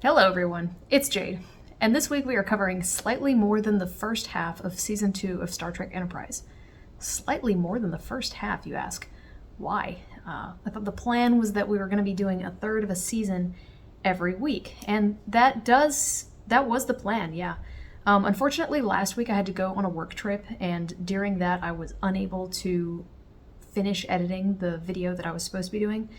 Hello everyone, it's Jade, and this week we are covering slightly more than the first half of Season 2 of Star Trek Enterprise. Slightly more than the first half, you ask. Why? I thought the plan was that we were going to be doing a third of a season every week, and that was the plan, yeah. Unfortunately, last week I had to go on a work trip, and during that I was unable to finish editing the video that I was supposed to be doing.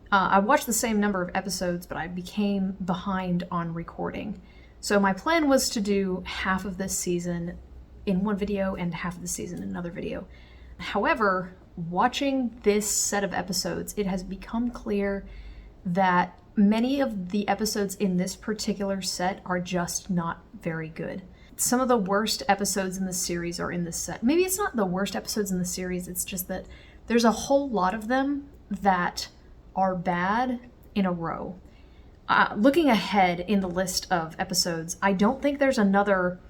I watched the same number of episodes, but I became behind on recording. So my plan was to do half of this season in one video and half of the season in another video. However, watching this set of episodes, it has become clear that many of the episodes in this particular set are just not very good. Some of the worst episodes in the series are in this set. Maybe it's not the worst episodes in the series, it's just that there's a whole lot of them that are bad in a row. Looking ahead in the list of episodes, I don't think there's another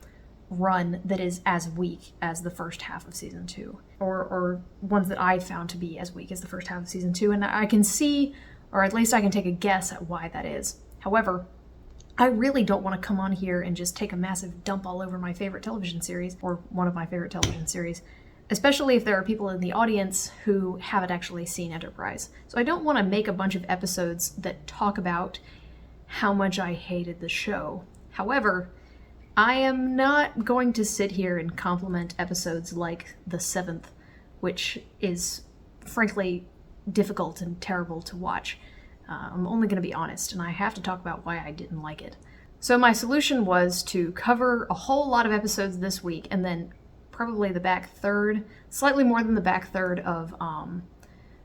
run that is as weak as the first half of Season 2, or ones that I found to be as weak as the first half of Season 2, and I can see, or at least I can take a guess at why that is. However, I really don't want to come on here and just take a massive dump all over my favorite television series, or one of my favorite television series, especially if there are people in the audience who haven't actually seen Enterprise. So I don't want to make a bunch of episodes that talk about how much I hated the show. However, I am not going to sit here and compliment episodes like the 7th, which is frankly difficult and terrible to watch. I'm only going to be honest, and I have to talk about why I didn't like it. So my solution was to cover a whole lot of episodes this week, and then probably the back third, slightly more than the back third of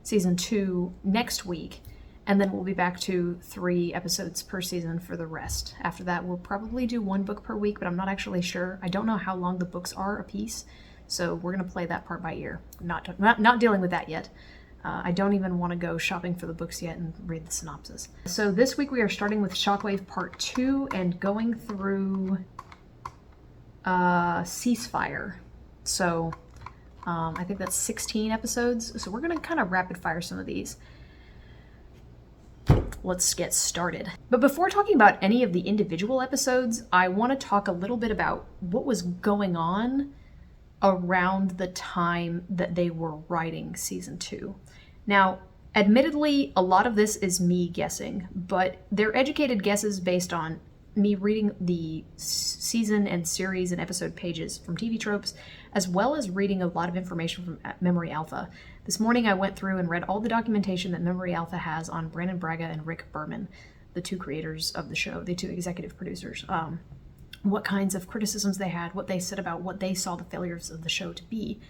Season 2 next week, and then we'll be back to 3 episodes per season for the rest. After that, we'll probably do 1 book per week, but I'm not actually sure. I don't know how long the books are a piece, so we're going to play that part by ear. Not dealing with that yet. I don't even want to go shopping for the books yet and read the synopsis. So this week we are starting with Shockwave Part 2 and going through Ceasefire. So I think that's 16 episodes. So we're going to kind of rapid fire some of these. Let's get started. But before talking about any of the individual episodes, I want to talk a little bit about what was going on around the time that they were writing Season 2. Now, admittedly, a lot of this is me guessing, but they're educated guesses based on me reading the season and series and episode pages from TV Tropes, as well as reading a lot of information from Memory Alpha. This morning I went through and read all the documentation that Memory Alpha has on Brannon Braga and Rick Berman, the 2 creators of the show, the 2 executive producers. What kinds of criticisms they had, what they said about what they saw the failures of the show to be.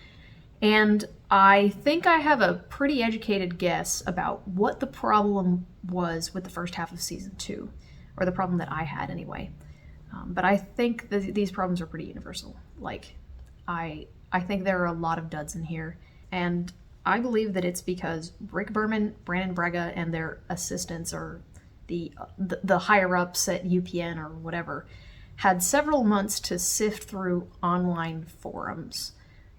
And I think I have a pretty educated guess about what the problem was with the first half of Season 2. Or the problem that I had anyway. But I think these problems are pretty universal. Like, I think there are a lot of duds in here, and I believe that it's because Rick Berman, Brannon Braga, and their assistants, or the higher-ups at UPN or whatever, had several months to sift through online forums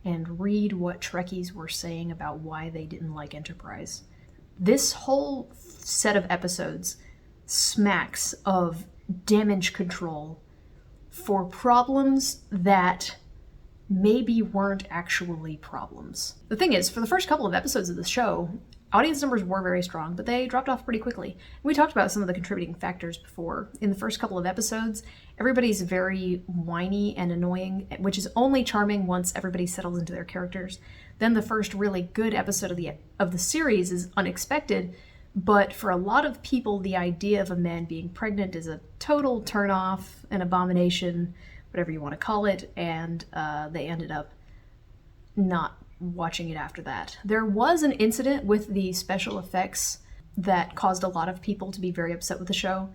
and read what Trekkies were saying about why they didn't like Enterprise. This whole set of episodes smacks of damage control for problems that maybe weren't actually problems. The thing is, for the first couple of episodes of the show, audience numbers were very strong, but they dropped off pretty quickly. We talked about some of the contributing factors before. In the first couple of episodes, everybody's very whiny and annoying, which is only charming once everybody settles into their characters. Then the first really good episode of the series is unexpected, but for a lot of people, the idea of a man being pregnant is a total turn-off, an abomination, whatever you want to call it, and they ended up not watching it after that. There was an incident with the special effects that caused a lot of people to be very upset with the show,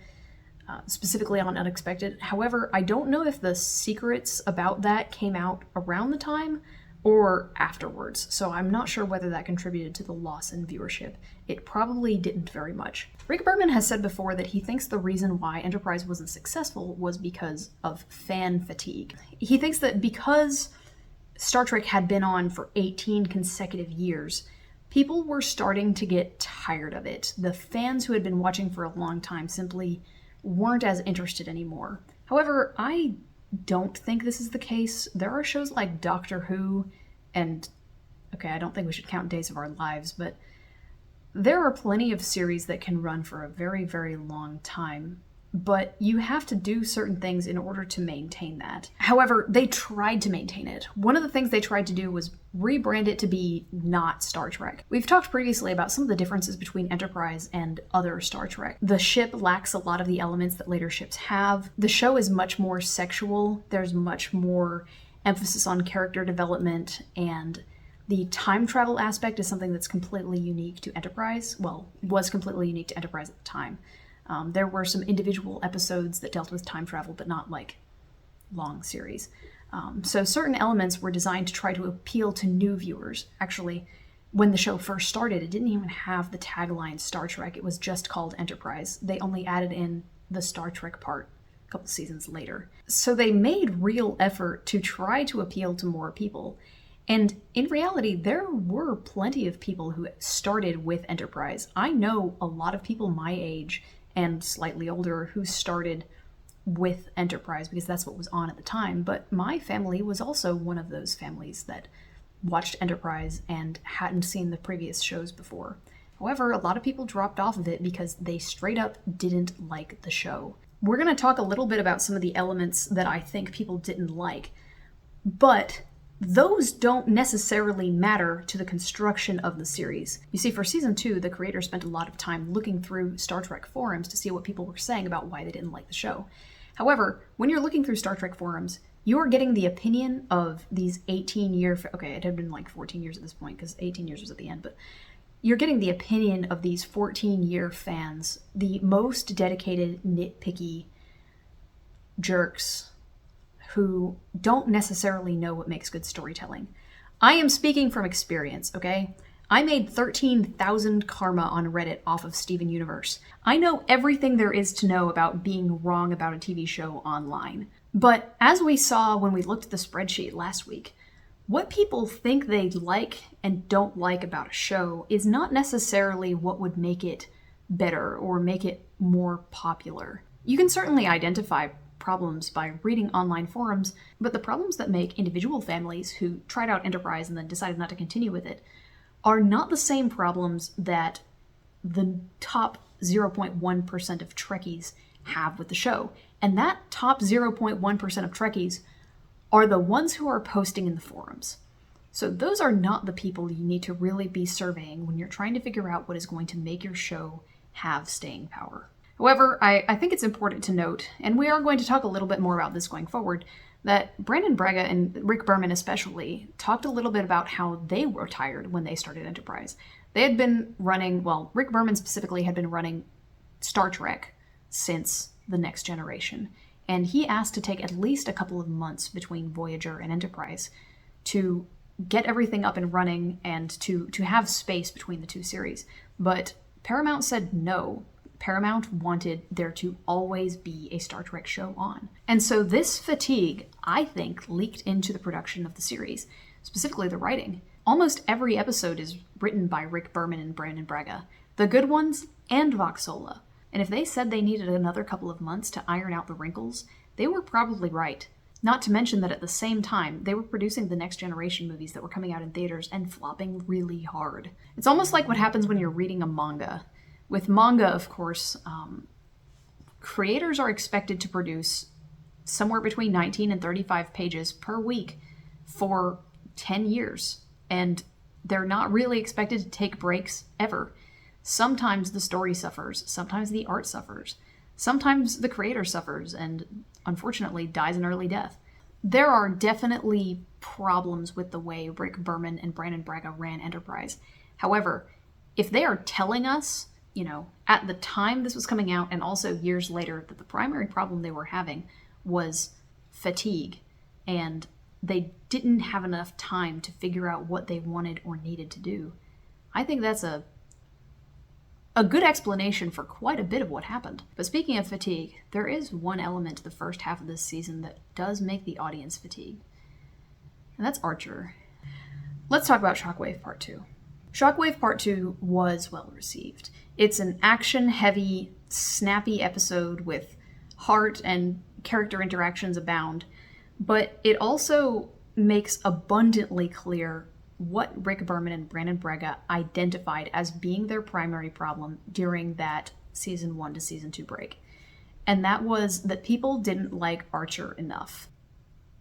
specifically on Unexpected. However, I don't know if the secrets about that came out around the time or afterwards, so I'm not sure whether that contributed to the loss in viewership. It probably didn't very much. Rick Berman has said before that he thinks the reason why Enterprise wasn't successful was because of fan fatigue. He thinks that because Star Trek had been on for 18 consecutive years, people were starting to get tired of it. The fans who had been watching for a long time simply weren't as interested anymore. However, I don't think this is the case. There are shows like Doctor Who and, okay, I don't think we should count Days of Our Lives, but there are plenty of series that can run for a very, very long time, but you have to do certain things in order to maintain that. However, they tried to maintain it. One of the things they tried to do was rebrand it to be not Star Trek. We've talked previously about some of the differences between Enterprise and other Star Trek. The ship lacks a lot of the elements that later ships have. The show is much more sexual. There's much more emphasis on character development, and the time travel aspect is something that's completely unique to Enterprise. Well, was completely unique to Enterprise at the time. There were some individual episodes that dealt with time travel, but not like long series. So certain elements were designed to try to appeal to new viewers. Actually, when the show first started, it didn't even have the tagline Star Trek. It was just called Enterprise. They only added in the Star Trek part a couple seasons later. So they made real effort to try to appeal to more people. And in reality, there were plenty of people who started with Enterprise. I know a lot of people my age and slightly older who started with Enterprise because that's what was on at the time. But my family was also one of those families that watched Enterprise and hadn't seen the previous shows before. However, a lot of people dropped off of it because they straight up didn't like the show. We're going to talk a little bit about some of the elements that I think people didn't like, but those don't necessarily matter to the construction of the series. You see, for season 2, the creators spent a lot of time looking through Star Trek forums to see what people were saying about why they didn't like the show. However, when you're looking through Star Trek forums, you're getting the opinion of these 18-year... Okay, it had been like 14 years at this point, because 18 years was at the end, but you're getting the opinion of these 14-year fans, the most dedicated, nitpicky jerks who don't necessarily know what makes good storytelling. I am speaking from experience, okay? I made 13,000 karma on Reddit off of Steven Universe. I know everything there is to know about being wrong about a TV show online. But as we saw when we looked at the spreadsheet last week, what people think they like and don't like about a show is not necessarily what would make it better or make it more popular. You can certainly identify problems by reading online forums, but the problems that make individual families who tried out Enterprise and then decided not to continue with it are not the same problems that the top 0.1% of Trekkies have with the show. And that top 0.1% of Trekkies are the ones who are posting in the forums. So those are not the people you need to really be surveying when you're trying to figure out what is going to make your show have staying power. However, I think it's important to note, and we are going to talk a little bit more about this going forward, that Brannon Braga and Rick Berman especially talked a little bit about how they were tired when they started Enterprise. They had been running, well, Rick Berman specifically had been running Star Trek since The Next Generation, and he asked to take at least a couple of months between Voyager and Enterprise to get everything up and running and to have space between the two series. But Paramount said no. Paramount wanted there to always be a Star Trek show on. And so this fatigue, I think, leaked into the production of the series, specifically the writing. Almost every episode is written by Rick Berman and Brannon Braga, the good ones and Voxola. And if they said they needed another couple of months to iron out the wrinkles, they were probably right. Not to mention that at the same time, they were producing the Next Generation movies that were coming out in theaters and flopping really hard. It's almost like what happens when you're reading a manga. With manga, of course, creators are expected to produce somewhere between 19 and 35 pages per week for 10 years, and they're not really expected to take breaks ever. Sometimes the story suffers, sometimes the art suffers, sometimes the creator suffers and unfortunately dies an early death. There are definitely problems with the way Rick Berman and Brannon Braga ran Enterprise. However, if they are telling us, you know, at the time this was coming out and also years later, that the primary problem they were having was fatigue and they didn't have enough time to figure out what they wanted or needed to do, I think that's a good explanation for quite a bit of what happened. But speaking of fatigue, there is one element to the first half of this season that does make the audience fatigued, and that's Archer. Let's talk about Shockwave Part 2. Shockwave Part 2 was well received. It's an action-heavy, snappy episode with heart and character interactions abound, but it also makes abundantly clear what Rick Berman and Brandon Braga identified as being their primary problem during that season 1 to season 2 break. And that was that people didn't like Archer enough.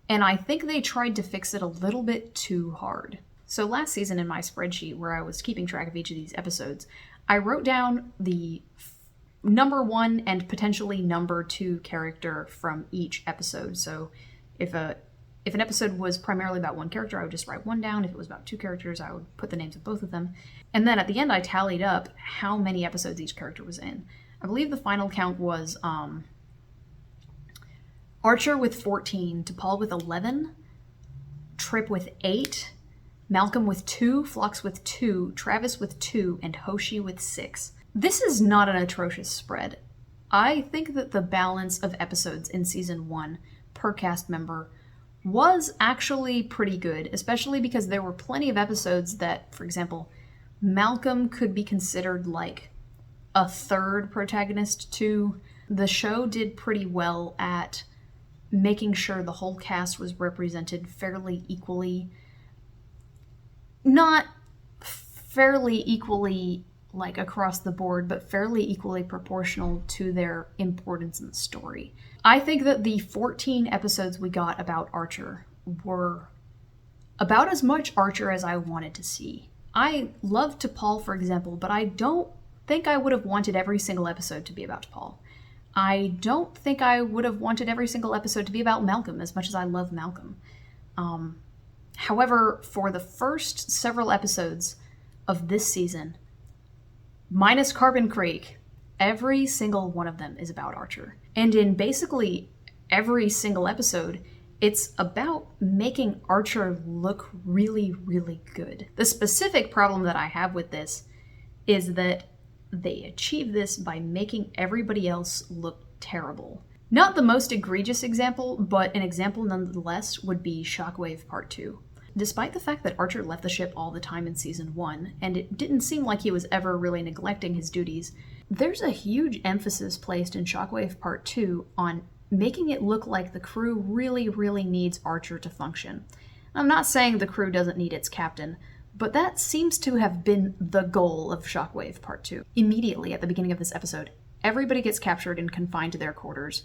And I think they tried to fix it a little bit too hard. So last season in my spreadsheet where I was keeping track of each of these episodes, I wrote down the number 1 and potentially number 2 character from each episode. So if an episode was primarily about one character, I would just write one down. If it was about 2 characters, I would put the names of both of them. And then at the end, I tallied up how many episodes each character was in. I believe the final count was Archer with 14, T'Pol with 11, Trip with 8, Malcolm with 2, Phlox with 2, Travis with 2, and Hoshi with 6. This is not an atrocious spread. I think that the balance of episodes in season 1 per cast member was actually pretty good, especially because there were plenty of episodes that, for example, Malcolm could be considered like a third protagonist to. The show did pretty well at making sure the whole cast was represented fairly equally. Not fairly equally like across the board, but fairly equally proportional to their importance in the story. I think that the 14 episodes we got about Archer were about as much Archer as I wanted to see. I love T'Pol, for example, but I don't think I would have wanted every single episode to be about T'Pol. I don't think I would have wanted every single episode to be about Malcolm as much as I love Malcolm. However, for the first several episodes of this season, minus Carbon Creek, every single one of them is about Archer. And in basically every single episode, it's about making Archer look really, really good. The specific problem that I have with this is that they achieve this by making everybody else look terrible. Not the most egregious example, but an example nonetheless would be Shockwave Part 2. Despite the fact that Archer left the ship all the time in season 1, and it didn't seem like he was ever really neglecting his duties, there's a huge emphasis placed in Shockwave Part 2 on making it look like the crew really, really needs Archer to function. I'm not saying the crew doesn't need its captain, but that seems to have been the goal of Shockwave Part 2. Immediately at the beginning of this episode, everybody gets captured and confined to their quarters,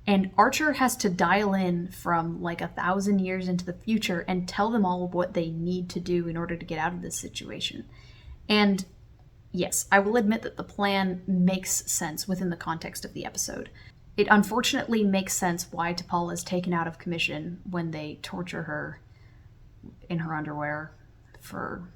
and Archer has to dial in from like 1,000 years into the future and tell them all what they need to do in order to get out of this situation. And yes, I will admit that the plan makes sense within the context of the episode. It unfortunately makes sense why T'Pol is taken out of commission when they torture her in her underwear for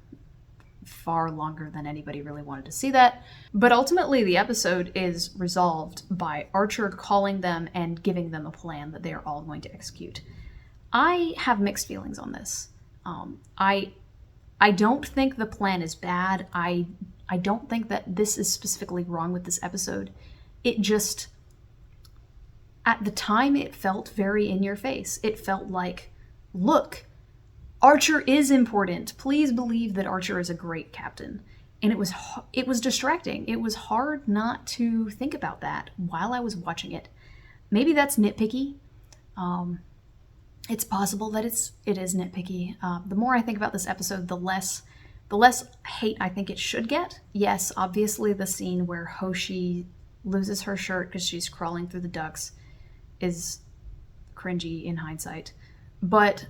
far longer than anybody really wanted to see that. But ultimately, the episode is resolved by Archer calling them and giving them a plan that they are all going to execute. I have mixed feelings on this. I don't think the plan is bad. I don't think that this is specifically wrong with this episode. It just, at the time, it felt very in your face. It felt like, look, Archer is important. Please believe that Archer is a great captain. And it was distracting. It was hard not to think about that while I was watching it. Maybe that's nitpicky. It's possible that it is nitpicky. The more I think about this episode, the less hate I think it should get. Yes, obviously the scene where Hoshi loses her shirt because she's crawling through the ducts is cringy in hindsight. But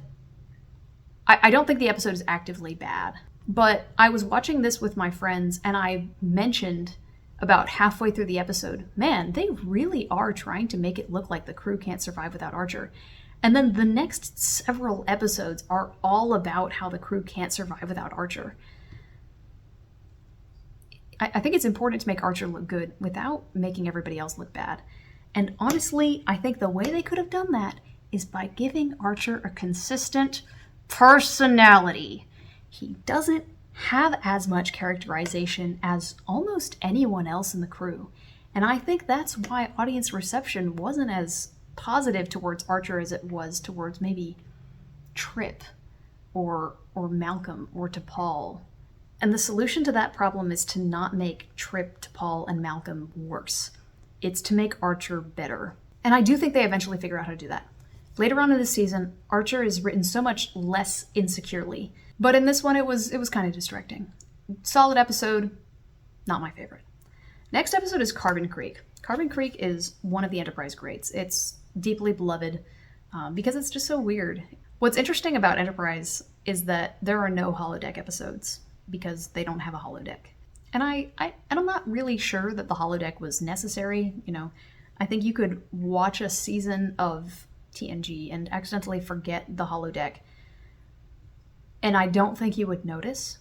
I don't think the episode is actively bad. But I was watching this with my friends, and I mentioned about halfway through the episode, man, they really are trying to make it look like the crew can't survive without Archer. And then the next several episodes are all about how the crew can't survive without Archer. I think it's important to make Archer look good without making everybody else look bad. And honestly, I think the way they could have done that is by giving Archer a consistent personality. He doesn't have as much characterization as almost anyone else in the crew. And I think that's why audience reception wasn't as positive towards Archer as it was towards maybe Trip or Malcolm or T'Pol. And the solution to that problem is to not make Trip, T'Pol, and Malcolm worse. It's to make Archer better. And I do think they eventually figure out how to do that. Later on in the season, Archer is written so much less insecurely. But in this one, it was kind of distracting. Solid episode, not my favorite. Next episode is Carbon Creek. Carbon Creek is one of the Enterprise greats. It's deeply beloved because it's just so weird. What's interesting about Enterprise is that there are no holodeck episodes because they don't have a holodeck. And I'm not really sure that the holodeck was necessary. I think you could watch a season of TNG and accidentally forget the holodeck, and I don't think you would notice.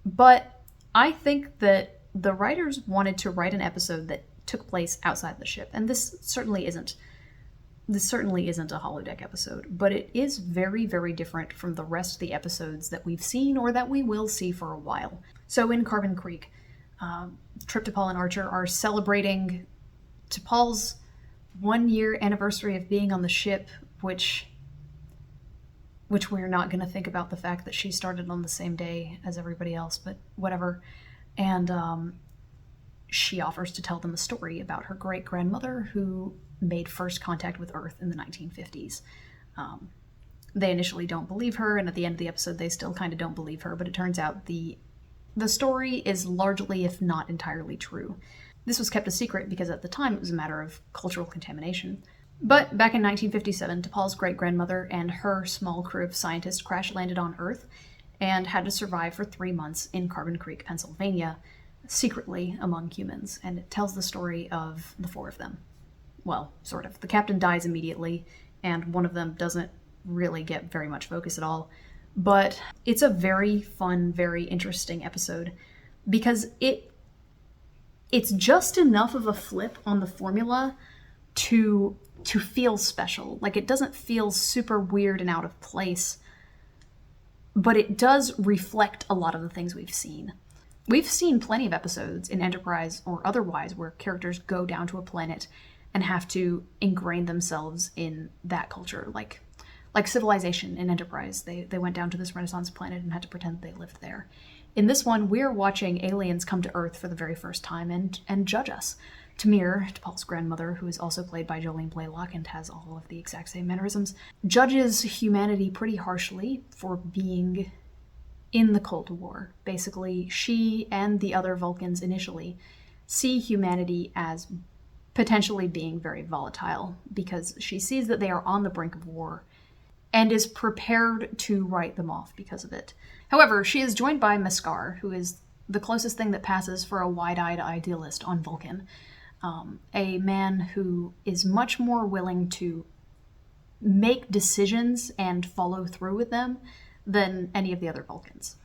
But I think that the writers wanted to write an episode that took place outside the ship, and this certainly isn't a holodeck episode, but it is very, very different from the rest of the episodes that we've seen or that we will see for a while. So in Carbon Creek, Trip, T'Pol, and Archer are celebrating T'Pol's 1-year anniversary of being on the ship, which we're not going to think about the fact that she started on the same day as everybody else, but whatever. And she offers to tell them a story about her great-grandmother who made first contact with Earth in the 1950s. They initially don't believe her, and at the end of the episode they still kind of don't believe her, but it turns out the story is largely, if not entirely, true. This was kept a secret because at the time it was a matter of cultural contamination. But back in 1957, T'Pol's great-grandmother and her small crew of scientists crash-landed on Earth and had to survive for 3 months in Carbon Creek, Pennsylvania, secretly among humans. And it tells the story of the 4 of them. Well, sort of. The captain dies immediately, and one of them doesn't really get very much focus at all. But it's a very fun, very interesting episode because it's just enough of a flip on the formula to feel special. Like, it doesn't feel super weird and out of place, but it does reflect a lot of the things we've seen. We've seen plenty of episodes in Enterprise or otherwise where characters go down to a planet and have to ingrain themselves in that culture, like Civilization in Enterprise. They went down to this Renaissance planet and had to pretend they lived there. In this one, we're watching aliens come to Earth for the very first time and judge us. Tamir, T'Pol's grandmother, who is also played by Jolene Blalock and has all of the exact same mannerisms, judges humanity pretty harshly for being in the Cold War. Basically, she and the other Vulcans initially see humanity as potentially being very volatile because she sees that they are on the brink of war and is prepared to write them off because of it. However, she is joined by Meskar, who is the closest thing that passes for a wide-eyed idealist on Vulcan. A man who is much more willing to make decisions and follow through with them than any of the other Vulcans.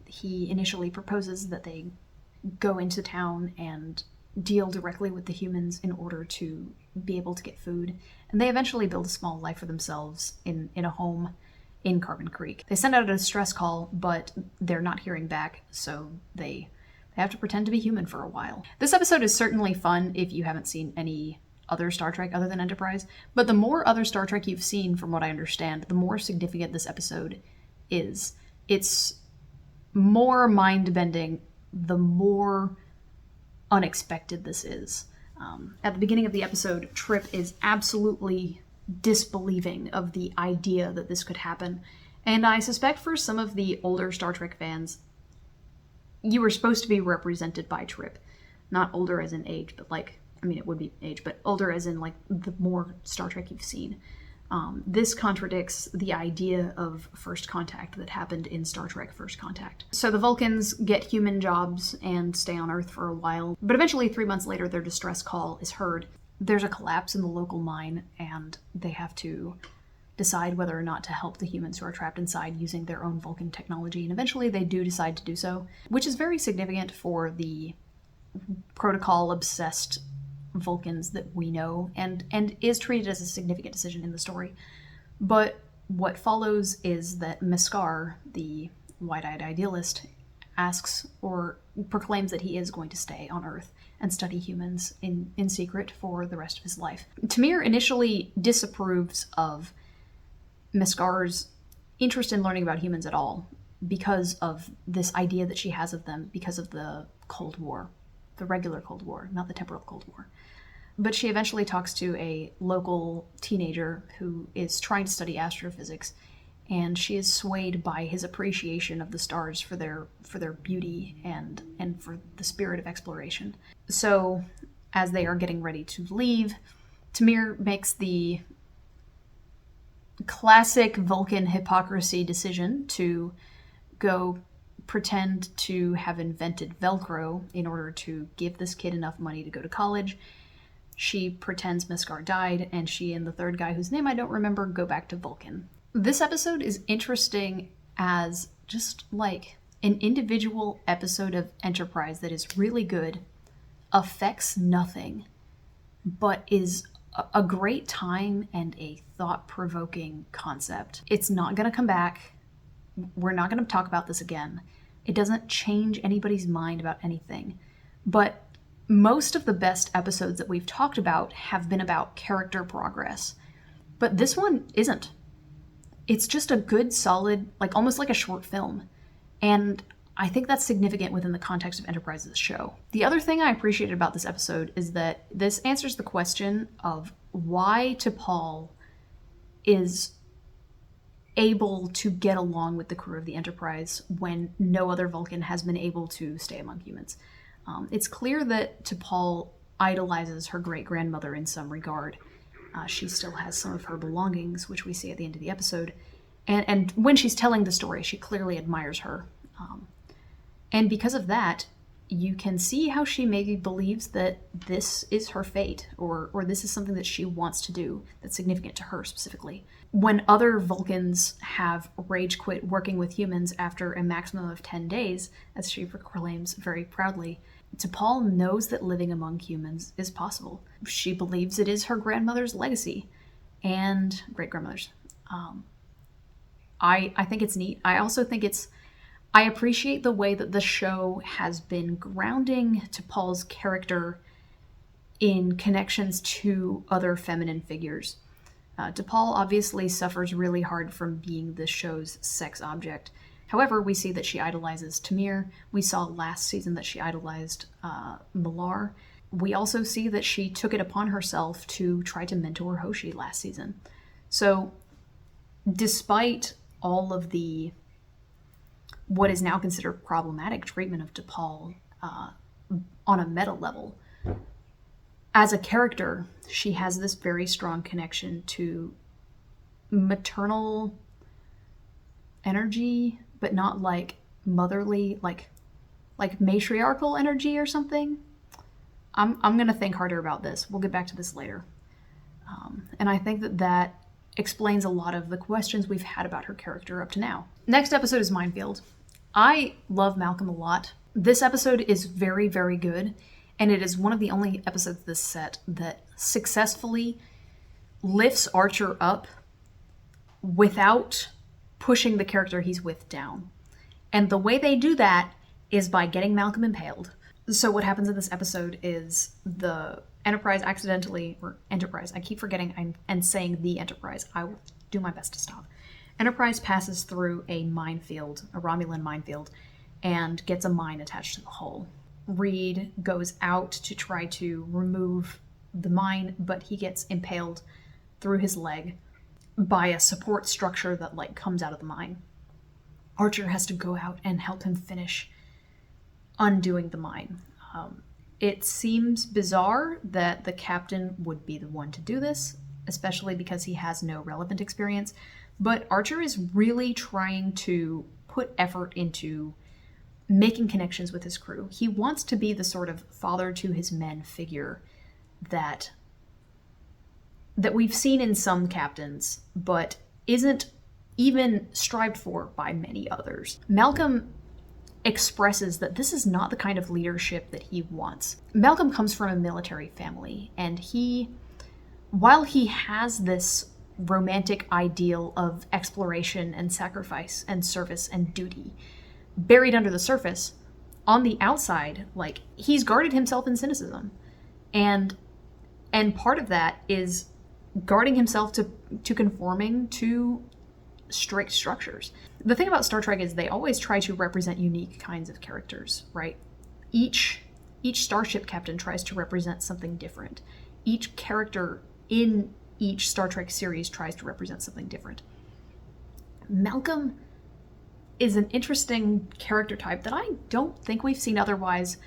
He initially proposes that they go into town and deal directly with the humans in order to be able to get food, and they eventually build a small life for themselves in a home in Carbon Creek. They send out a distress call, but they're not hearing back, so they have to pretend to be human for a while. This episode is certainly fun if you haven't seen any other Star Trek other than Enterprise, but the more other Star Trek you've seen, from what I understand, the more significant this episode is. It's more mind-bending, the more unexpected this is. At the beginning of the episode, Trip is absolutely disbelieving of the idea that this could happen, and I suspect for some of the older Star Trek fans, you were supposed to be represented by Trip. Not older as in age, but it would be age, but older as in the more Star Trek you've seen. This contradicts the idea of first contact that happened in Star Trek First Contact. So the Vulcans get human jobs and stay on Earth for a while, but eventually 3 months later their distress call is heard. There's a collapse in the local mine, and they have to decide whether or not to help the humans who are trapped inside using their own Vulcan technology, and eventually they do decide to do so, which is very significant for the protocol-obsessed Vulcans that we know, and is treated as a significant decision in the story. But what follows is that Meskar, the wide-eyed idealist, asks or proclaims that he is going to stay on Earth and study humans in secret for the rest of his life. Tamir initially disapproves of Meskar's interest in learning about humans at all because of this idea that she has of them because of the Cold War. The regular Cold War, not the temporal Cold War. But she eventually talks to a local teenager who is trying to study astrophysics, and she is swayed by his appreciation of the stars for their beauty and for the spirit of exploration. So, as they are getting ready to leave, Tamir makes the classic Vulcan hypocrisy decision to go pretend to have invented Velcro in order to give this kid enough money to go to college. She pretends Miskar died, and she and the third guy, whose name I don't remember, go back to Vulcan. This episode is interesting as just like an individual episode of Enterprise that is really good, affects nothing, but is a great time and a thought-provoking concept. It's not going to come back. We're not going to talk about this again. It doesn't change anybody's mind about anything. But most of the best episodes that we've talked about have been about character progress. But this one isn't. It's just a good, solid, like almost like a short film. And I think that's significant within the context of Enterprise's show. The other thing I appreciated about this episode is that this answers the question of why T'Pol is able to get along with the crew of the Enterprise when no other Vulcan has been able to stay among humans. It's clear that T'Pol idolizes her great-grandmother in some regard. She still has some of her belongings, which we see at the end of the episode. And when she's telling the story, she clearly admires her. And because of that, you can see how she maybe believes that this is her fate, or this is something that she wants to do that's significant to her specifically. When other Vulcans have rage quit working with humans after a maximum of 10 days, as she proclaims very proudly, T'Pol knows that living among humans is possible. She believes it is her grandmother's legacy, and great-grandmother's. I think it's neat. I also think I appreciate the way that the show has been grounding T'Pol's character in connections to other feminine figures. T'Pol obviously suffers really hard from being the show's sex object. However, we see that she idolizes Tamir. We saw last season that she idolized Malar. We also see that she took it upon herself to try to mentor Hoshi last season. So, despite all of the what is now considered problematic treatment of T'Pol on a meta level, as a character, she has this very strong connection to maternal energy, but not like motherly, like matriarchal energy or something. I'm going to think harder about this. We'll get back to this later. And I think that explains a lot of the questions we've had about her character up to now. Next episode is Minefield. I love Malcolm a lot. This episode is very, very good, and it is one of the only episodes of this set that successfully lifts Archer up without pushing the character he's with down. And the way they do that is by getting Malcolm impaled. So what happens in this episode is the Enterprise Enterprise, I keep forgetting and saying the Enterprise. I will do my best to stop. Enterprise passes through a minefield, a Romulan minefield, and gets a mine attached to the hull. Reed goes out to try to remove the mine, but he gets impaled through his leg by a support structure that comes out of the mine. Archer has to go out and help him finish undoing the mine. It seems bizarre that the captain would be the one to do this, especially because he has no relevant experience, but Archer is really trying to put effort into making connections with his crew. He wants to be the sort of father to his men figure that we've seen in some captains, but isn't even strived for by many others. Malcolm expresses that this is not the kind of leadership that he wants. Malcolm comes from a military family, and while he has this romantic ideal of exploration and sacrifice and service and duty buried under the surface, on the outside, he's guarded himself in cynicism. And part of that is guarding himself to conforming to strict structures. The thing about Star Trek is they always try to represent unique kinds of characters, right? Each starship captain tries to represent something different. each character in each Star Trek series tries to represent something different. Malcolm is an interesting character type that I don't think we've seen otherwise.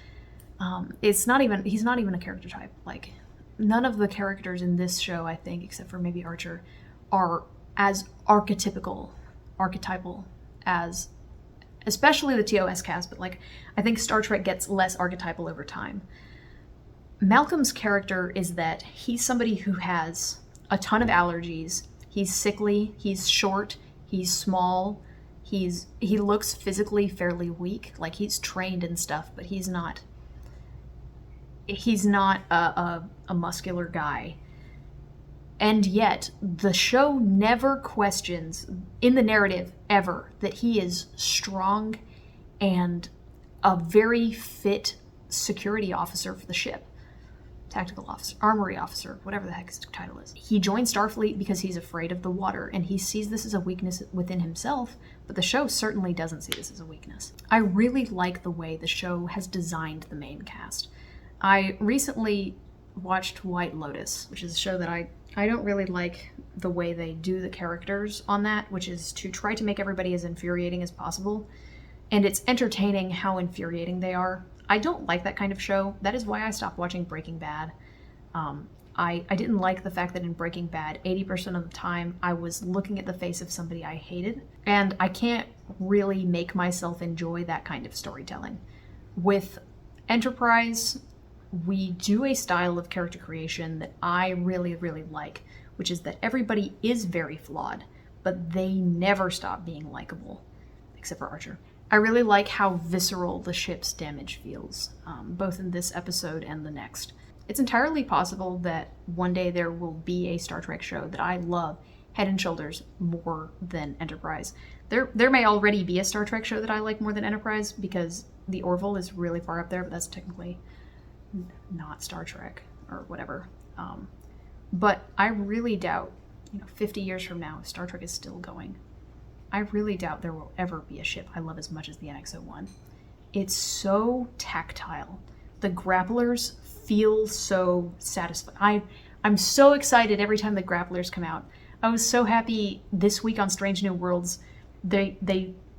He's not even a character type. Like, none of the characters in this show, I think, except for maybe Archer, are as archetypal as, especially the TOS cast, but like, I think Star Trek gets less archetypal over time. Malcolm's character is that he's somebody who has a ton of allergies. He's sickly, he's short, he's small, he looks physically fairly weak. Like, he's trained and stuff, but he's not a muscular guy. And yet, the show never questions, in the narrative ever, that he is strong and a very fit security officer for the ship. Tactical officer, armory officer, whatever the heck his title is. He joined Starfleet because he's afraid of the water, and he sees this as a weakness within himself, but the show certainly doesn't see this as a weakness. I really like the way the show has designed the main cast. I recently watched White Lotus, which is a show that I don't really like the way they do the characters on that, which is to try to make everybody as infuriating as possible. And it's entertaining how infuriating they are. I don't like that kind of show. That is why I stopped watching Breaking Bad. I didn't like the fact that in Breaking Bad, 80% of the time, I was looking at the face of somebody I hated. And I can't really make myself enjoy that kind of storytelling. With Enterprise, we do a style of character creation that I really, really like, which is that everybody is very flawed, but they never stop being likable, except for Archer. I really like how visceral the ship's damage feels, both in this episode and the next. It's entirely possible that one day there will be a Star Trek show that I love head and shoulders more than Enterprise. There may already be a Star Trek show that I like more than Enterprise, because the Orville is really far up there, but that's technically not Star Trek or whatever. But I really doubt, 50 years from now, if Star Trek is still going, I really doubt there will ever be a ship I love as much as the NX-01. It's so tactile. The grapplers feel so satisfying. I'm so excited every time the grapplers come out. I was so happy this week on Strange New Worlds. They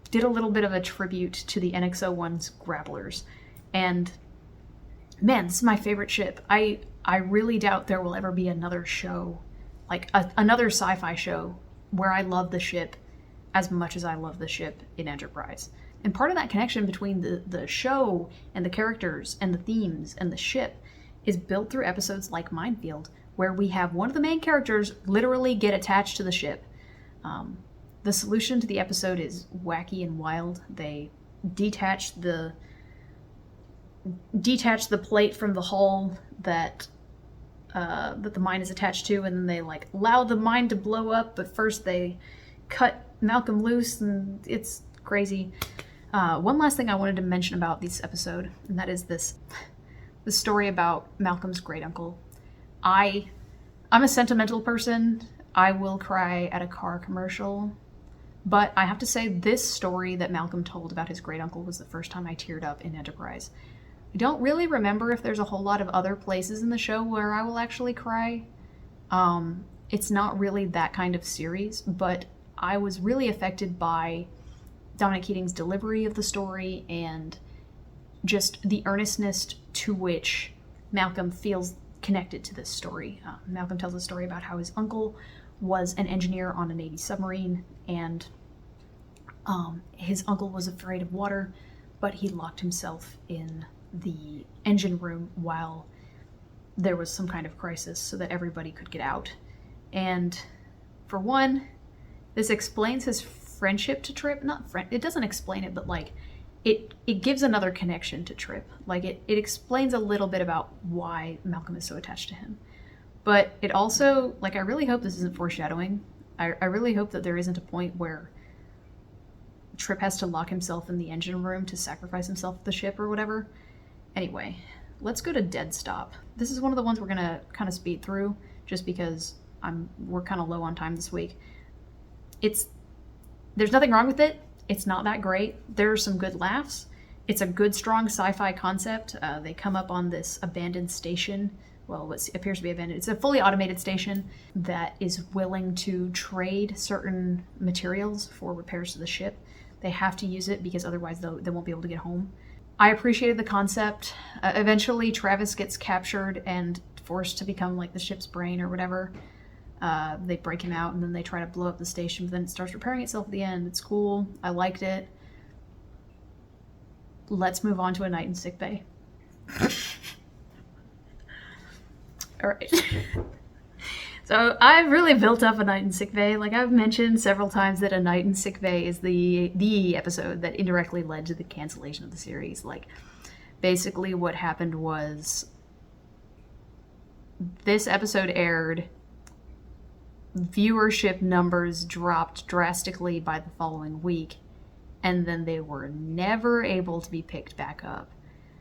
did a little bit of a tribute to the NX-01's grapplers. And man, this is my favorite ship. I really doubt there will ever be another show, like another sci-fi show, where I love the ship as much as I love the ship in Enterprise. And part of that connection between the show and the characters and the themes and the ship is built through episodes like Minefield, where we have one of the main characters literally get attached to the ship. The solution to the episode is wacky and wild. They detach the plate from the hull that the mine is attached to, and then they allow the mine to blow up, but first they cut Malcolm loose, and it's crazy. One last thing I wanted to mention about this episode, and that is the story about Malcolm's great uncle. I'm a sentimental person. I will cry at a car commercial, but I have to say this story that Malcolm told about his great uncle was the first time I teared up in Enterprise. I don't really remember if there's a whole lot of other places in the show where I will actually cry. It's not really that kind of series, but I was really affected by Dominic Keating's delivery of the story and just the earnestness to which Malcolm feels connected to this story. Malcolm tells a story about how his uncle was an engineer on a Navy submarine, and his uncle was afraid of water, but he locked himself in the engine room while there was some kind of crisis so that everybody could get out. And for one, this explains his friendship to Trip. It doesn't explain it, but it gives another connection to Trip. It explains a little bit about why Malcolm is so attached to him. But it also, I really hope this isn't foreshadowing. I really hope that there isn't a point where Trip has to lock himself in the engine room to sacrifice himself to the ship or whatever. Anyway, let's go to Dead Stop. This is one of the ones we're gonna kind of speed through, just because we're kind of low on time this week. There's nothing wrong with it. It's not that great. There are some good laughs. It's a good, strong sci-fi concept. They come up on this abandoned station well, what appears to be abandoned. It's a fully automated station that is willing to trade certain materials for repairs to the ship. They have to use it because otherwise they won't be able to get home. I appreciated the concept. Eventually, Travis gets captured and forced to become like the ship's brain or whatever. They break him out and then they try to blow up the station, but then it starts repairing itself at the end. It's cool. I liked it. Let's move on to a night in sickbay. All right. So I've really built up a night in sickbay. Like I've mentioned several times that a night in sickbay is the episode that indirectly led to the cancellation of the series. Like basically what happened was this episode aired, viewership numbers dropped drastically by the following week, and then they were never able to be picked back up.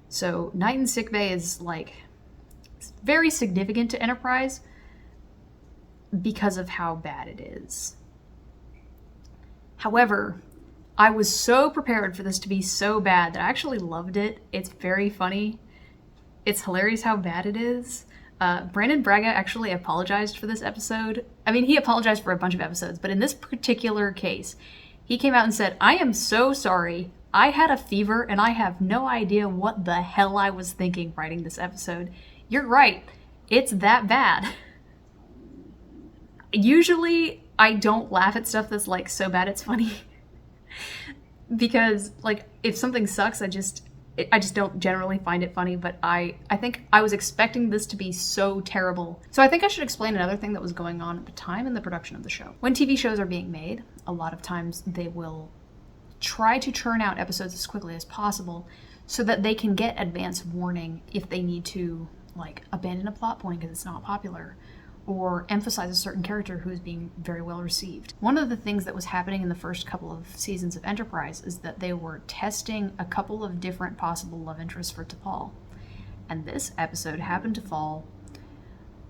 So night in sickbay is like very significant to Enterprise because of how bad it is. However, I was so prepared for this to be so bad that I actually loved it. It's very funny. It's hilarious how bad it is. Brandon Braga actually apologized for this episode. I mean, he apologized for a bunch of episodes, but in this particular case, he came out and said, "I am so sorry. I had a fever and I have no idea what the hell I was thinking writing this episode. You're right. It's that bad." Usually, I don't laugh at stuff that's like so bad it's funny. Because like if something sucks, I just don't generally find it funny, but I think I was expecting this to be so terrible. So I think I should explain another thing that was going on at the time in the production of the show. When TV shows are being made, a lot of times they will try to churn out episodes as quickly as possible so that they can get advance warning if they need to like abandon a plot point because it's not popular, or emphasize a certain character who is being very well received. One of the things that was happening in the first couple of seasons of Enterprise is that they were testing a couple of different possible love interests for T'Pol. And this episode happened to fall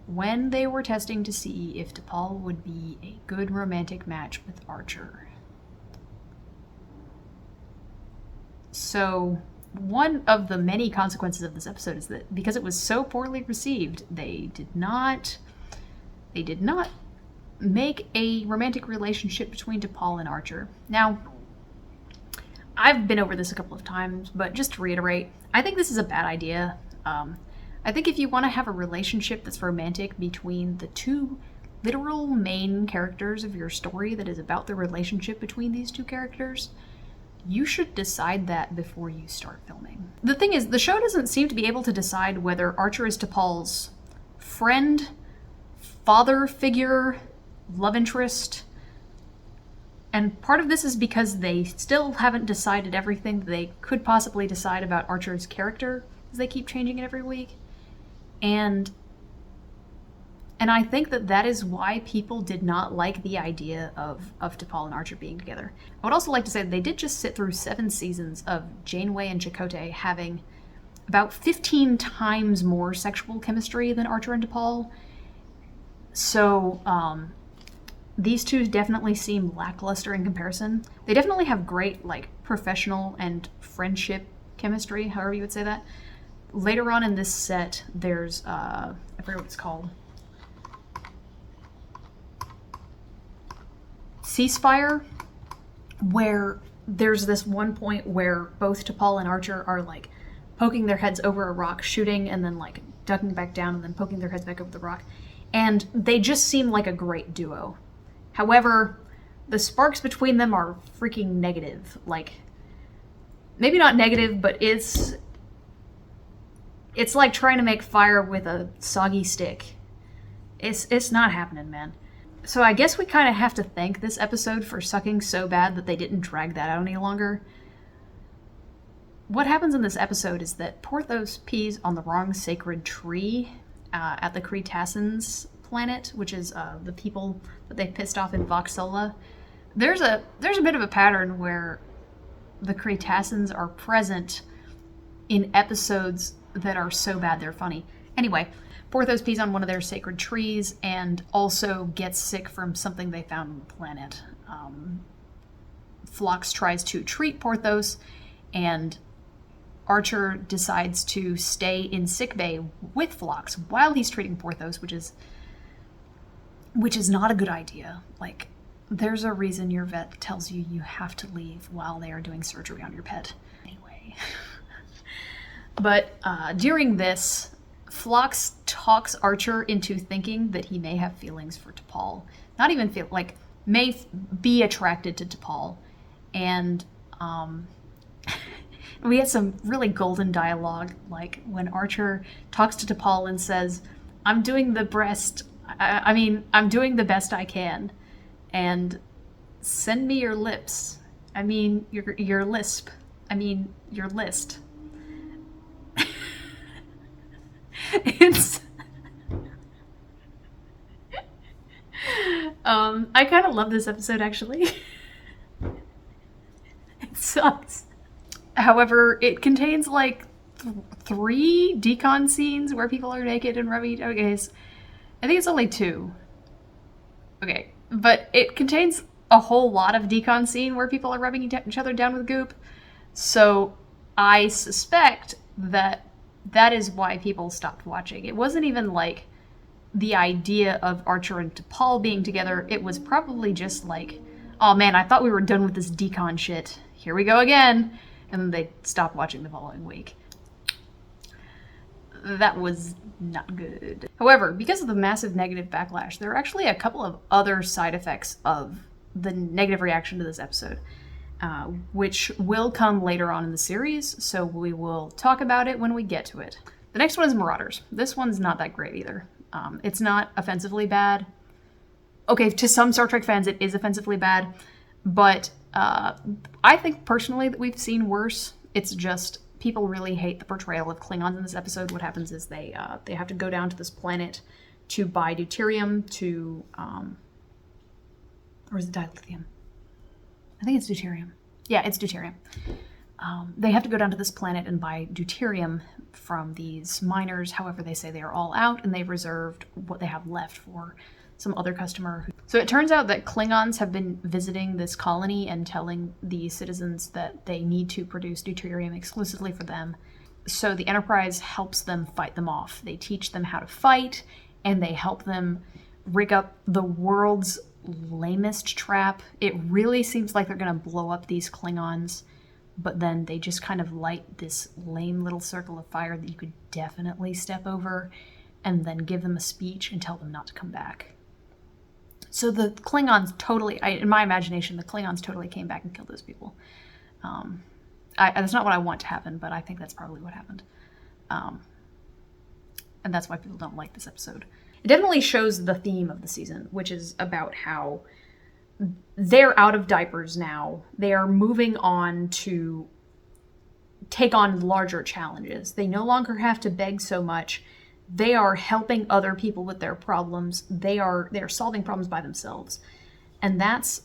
when they were testing to see if T'Pol would be a good romantic match with Archer. So one of the many consequences of this episode is that because it was so poorly received, they did not make a romantic relationship between T'Pol and Archer. Now, I've been over this a couple of times, but just to reiterate, I think this is a bad idea. I think if you want to have a relationship that's romantic between the two literal main characters of your story that is about the relationship between these two characters, you should decide that before you start filming. The thing is, the show doesn't seem to be able to decide whether Archer is T'Pol's friend, father figure, love interest, and part of this is because they still haven't decided everything they could possibly decide about Archer's character, because they keep changing it every week. And I think that is why people did not like the idea of T'Pol and Archer being together. I would also like to say that they did just sit through 7 seasons of Janeway and Chakotay having about 15 times more sexual chemistry than Archer and T'Pol. So, these two definitely seem lackluster in comparison. They definitely have great, like, professional and friendship chemistry, however you would say that. Later on in this set, there's, I forget what it's called. Ceasefire, where there's this one point where both T'Pol and Archer are, like, poking their heads over a rock, shooting, and then, like, ducking back down, and then poking their heads back over the rock. And they just seem like a great duo. However, the sparks between them are freaking negative. Like, maybe not negative, but it's like trying to make fire with a soggy stick. It's not happening, man. So I guess we kind of have to thank this episode for sucking so bad that they didn't drag that out any longer. What happens in this episode is that Porthos pees on the wrong sacred tree at the Cretaceans planet, which is the people that they pissed off in Voxola. There's a bit of a pattern where the Cretaceans are present in episodes that are so bad they're funny. Anyway, Porthos pees on one of their sacred trees and also gets sick from something they found on the planet. Phlox tries to treat Porthos, and Archer decides to stay in sickbay with Phlox while he's treating Porthos, which is not a good idea. Like, there's a reason your vet tells you you have to leave while they are doing surgery on your pet. Anyway. But during this, Phlox talks Archer into thinking that he may have feelings for T'Pol. Not even feel, like, may be attracted to T'Pol. And we had some really golden dialogue, like when Archer talks to T'Pol and says, I'm doing the best I can. And send me your lips. I mean, your lisp. I mean, your list. It's... I kind of love this episode, actually. It sucks. However, it contains, like, 3 decon scenes where people are naked and rubbing... Okay, I think it's only 2. Okay, but it contains a whole lot of decon scene where people are rubbing each other down with goop. So I suspect that is why people stopped watching. It wasn't even like the idea of Archer and T'Pol being together. It was probably just like, oh man, I thought we were done with this decon shit. Here we go again. And then they stopped watching the following week. That was not good. However, because of the massive negative backlash, there are actually a couple of other side effects of the negative reaction to this episode, which will come later on in the series, so we will talk about it when we get to it. The next one is Marauders. This one's not that great either. It's not offensively bad. Okay, to some Star Trek fans, it is offensively bad, but I think personally that we've seen worse. It's just people really hate the portrayal of Klingons in this episode. What happens is they have to go down to this planet to buy deuterium to, or is it dilithium? I think it's deuterium. Yeah, it's deuterium. They have to go down to this planet and buy deuterium from these miners. However, they say they are all out and they've reserved what they have left for some other customer. So it turns out that Klingons have been visiting this colony and telling the citizens that they need to produce deuterium exclusively for them. So the Enterprise helps them fight them off. They teach them how to fight, and they help them rig up the world's lamest trap. It really seems like they're gonna blow up these Klingons, but then they just kind of light this lame little circle of fire that you could definitely step over, and then give them a speech and tell them not to come back. So the Klingons totally, in my imagination, the Klingons totally came back and killed those people. That's not what I want to happen, but I think that's probably what happened. And that's why people don't like this episode. It definitely shows the theme of the season, which is about how they're out of diapers now. They are moving on to take on larger challenges. They no longer have to beg so much. They are helping other people with their problems. They are solving problems by themselves. And that's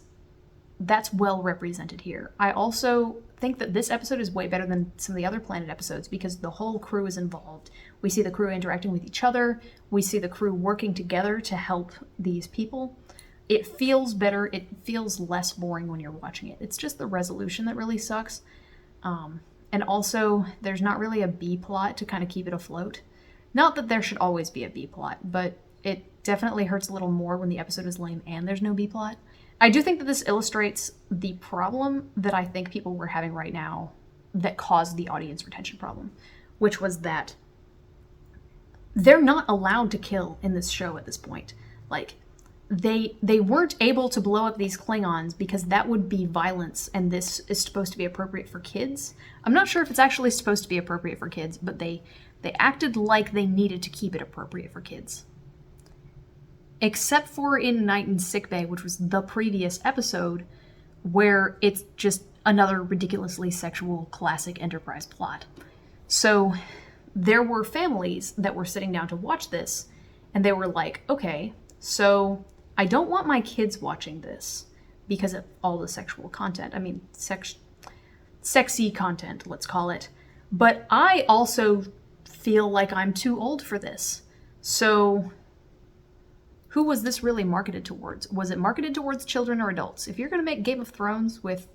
well represented here. I also think that this episode is way better than some of the other Planet episodes because the whole crew is involved. We see the crew interacting with each other. We see the crew working together to help these people. It feels better. It feels less boring when you're watching it. It's just the resolution that really sucks. And also, there's not really a B plot to kind of keep it afloat. Not that there should always be a B plot, but it definitely hurts a little more when the episode is lame and there's no B plot. I do think that this illustrates the problem that I think people were having right now that caused the audience retention problem, which was that they're not allowed to kill in this show at this point. Like, they weren't able to blow up these Klingons because that would be violence, and this is supposed to be appropriate for kids. I'm not sure if it's actually supposed to be appropriate for kids, but they acted like they needed to keep it appropriate for kids. Except for in Night in Sickbay, which was the previous episode, where it's just another ridiculously sexual classic Enterprise plot. So there were families that were sitting down to watch this, and they were like, okay, so I don't want my kids watching this because of all the sexual content. I mean, sexy content, let's call it. But I also feel like I'm too old for this. So who was this really marketed towards? Was it marketed towards children or adults? If you're going to make Game of Thrones with,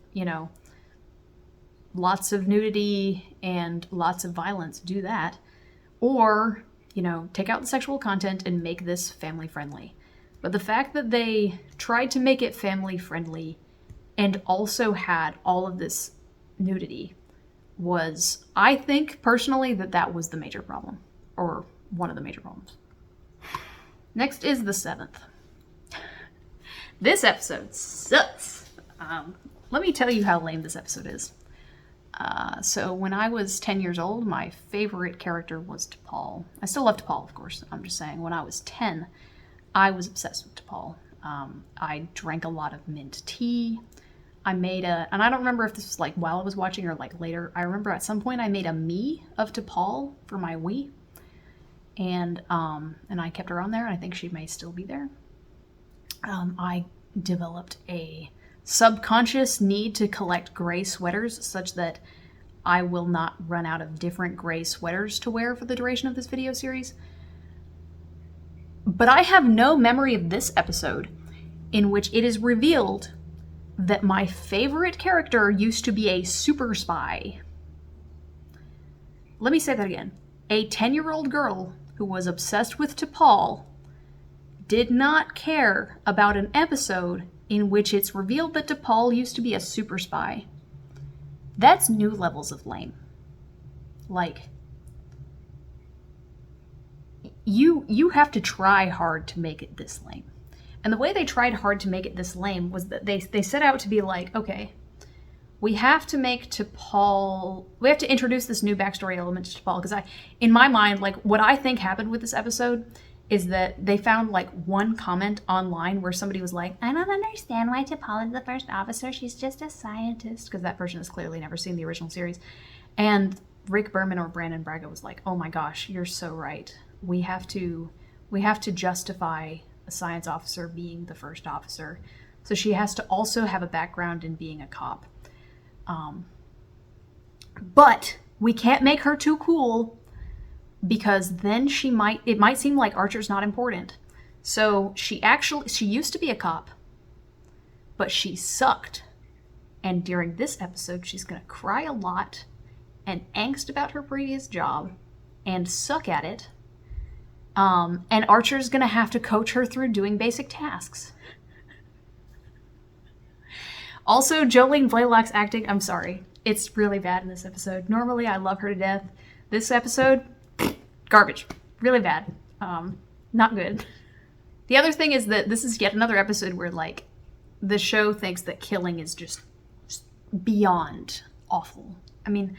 lots of nudity and lots of violence, do that. Or, take out the sexual content and make this family friendly. But the fact that they tried to make it family friendly and also had all of this nudity was, I think personally, that was the major problem, or one of the major problems. Next is the 7th. This episode sucks. Let me tell you how lame this episode is. So when I was 10 years old, my favorite character was T'Pol. I still love T'Pol, of course. I'm just saying, when I was 10, I was obsessed with T'Pol. I drank a lot of mint tea. And I don't remember if this was like while I was watching or like later. I remember at some point I made a Mii of T'Pol for my Wii. And I kept her on there. I think she may still be there. I developed a subconscious need to collect gray sweaters such that I will not run out of different gray sweaters to wear for the duration of this video series. But I have no memory of this episode in which it is revealed that my favorite character used to be a super spy. Let me say that again. A 10-year-old girl who was obsessed with T'Pol did not care about an episode in which it's revealed that T'Pol used to be a super spy. That's new levels of lame. Like, you have to try hard to make it this lame. And the way they tried hard to make it this lame was that they set out to be like, okay, we have to introduce this new backstory element to T'Pol, because in my mind, like, what I think happened with this episode is that they found like one comment online where somebody was like, I don't understand why T'Pol is the first officer, she's just a scientist, because that person has clearly never seen the original series. And Rick Berman or Brandon Braga was like, oh my gosh, you're so right. We have to justify a science officer being the first officer. So she has to also have a background in being a cop. But we can't make her too cool, because then it might seem like Archer's not important. So she used to be a cop, but she sucked. And during this episode, she's going to cry a lot and angst about her previous job and suck at it. And Archer's going to have to coach her through doing basic tasks. Also, Jolene Blaylock's acting, I'm sorry, it's really bad in this episode. Normally, I love her to death. This episode, garbage. Really bad. Not good. The other thing is that this is yet another episode where, like, the show thinks that killing is just beyond awful. I mean,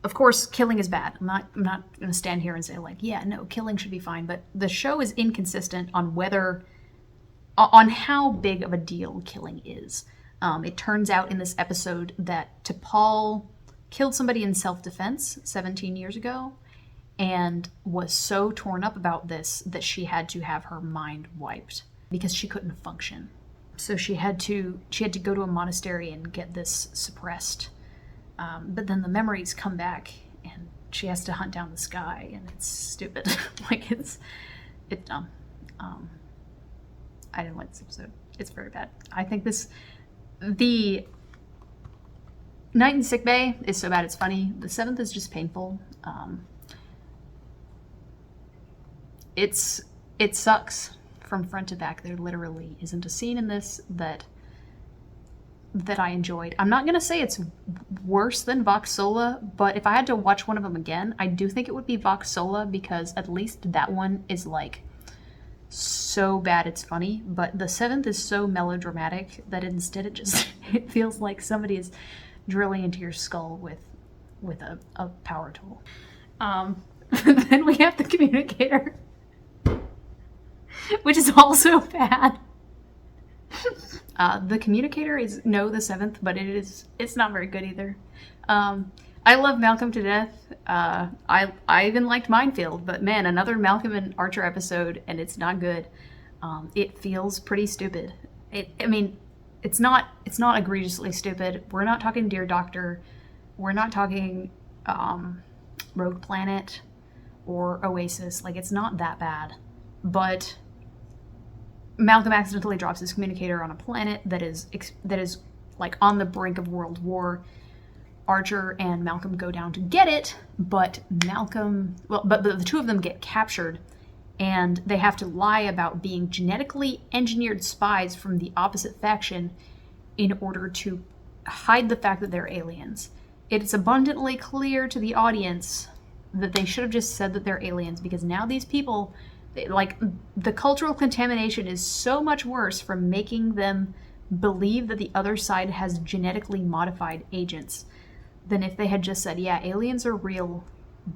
of course, killing is bad. I'm not going to stand here and say, like, yeah, no, killing should be fine. But the show is inconsistent on how big of a deal killing is. It turns out in this episode that T'Pol killed somebody in self-defense 17 years ago and was so torn up about this that she had to have her mind wiped because she couldn't function. So she had to go to a monastery and get this suppressed. But then the memories come back and she has to hunt down this guy, and it's stupid. Like, it's dumb. I didn't like this episode. It's very bad. I think the Night in Sickbay is so bad it's funny. The 7th is just painful. It sucks from front to back. There literally isn't a scene in this that I enjoyed. I'm not going to say it's worse than Vox Sola, but if I had to watch one of them again, I do think it would be Vox Sola, because at least that one is like so bad it's funny, but the 7th is so melodramatic that instead it feels like somebody is drilling into your skull with a power tool. Then we have the communicator, which is also bad. The communicator is the 7th, but it's not very good either. I love Malcolm to death. I even liked Minefield, but man, another Malcolm and Archer episode, and it's not good. It feels pretty stupid. It's not egregiously stupid. We're not talking Dear Doctor. We're not talking Rogue Planet or Oasis. Like, it's not that bad. But Malcolm accidentally drops his communicator on a planet that is like on the brink of world war. Archer and Malcolm go down to get it, but the two of them get captured, and they have to lie about being genetically engineered spies from the opposite faction in order to hide the fact that they're aliens. It's abundantly clear to the audience that they should have just said that they're aliens, because now these people, the cultural contamination is so much worse from making them believe that the other side has genetically modified agents than if they had just said, yeah, aliens are real,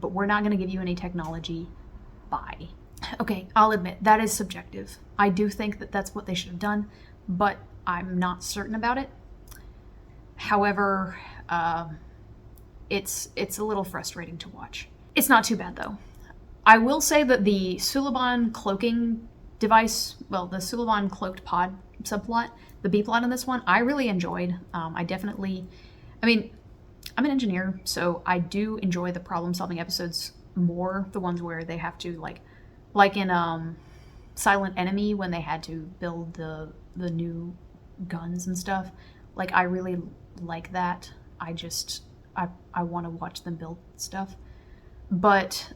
but we're not going to give you any technology. Bye. Okay, I'll admit, that is subjective. I do think that that's what they should have done, but I'm not certain about it. However, it's a little frustrating to watch. It's not too bad, though. I will say that the Suliban cloaking device, the Suliban cloaked pod subplot, the B-plot in this one, I really enjoyed. I'm an engineer, so I do enjoy the problem-solving episodes more, the ones where they have to, like in Silent Enemy, when they had to build the new guns and stuff. I really like that. I want to watch them build stuff. But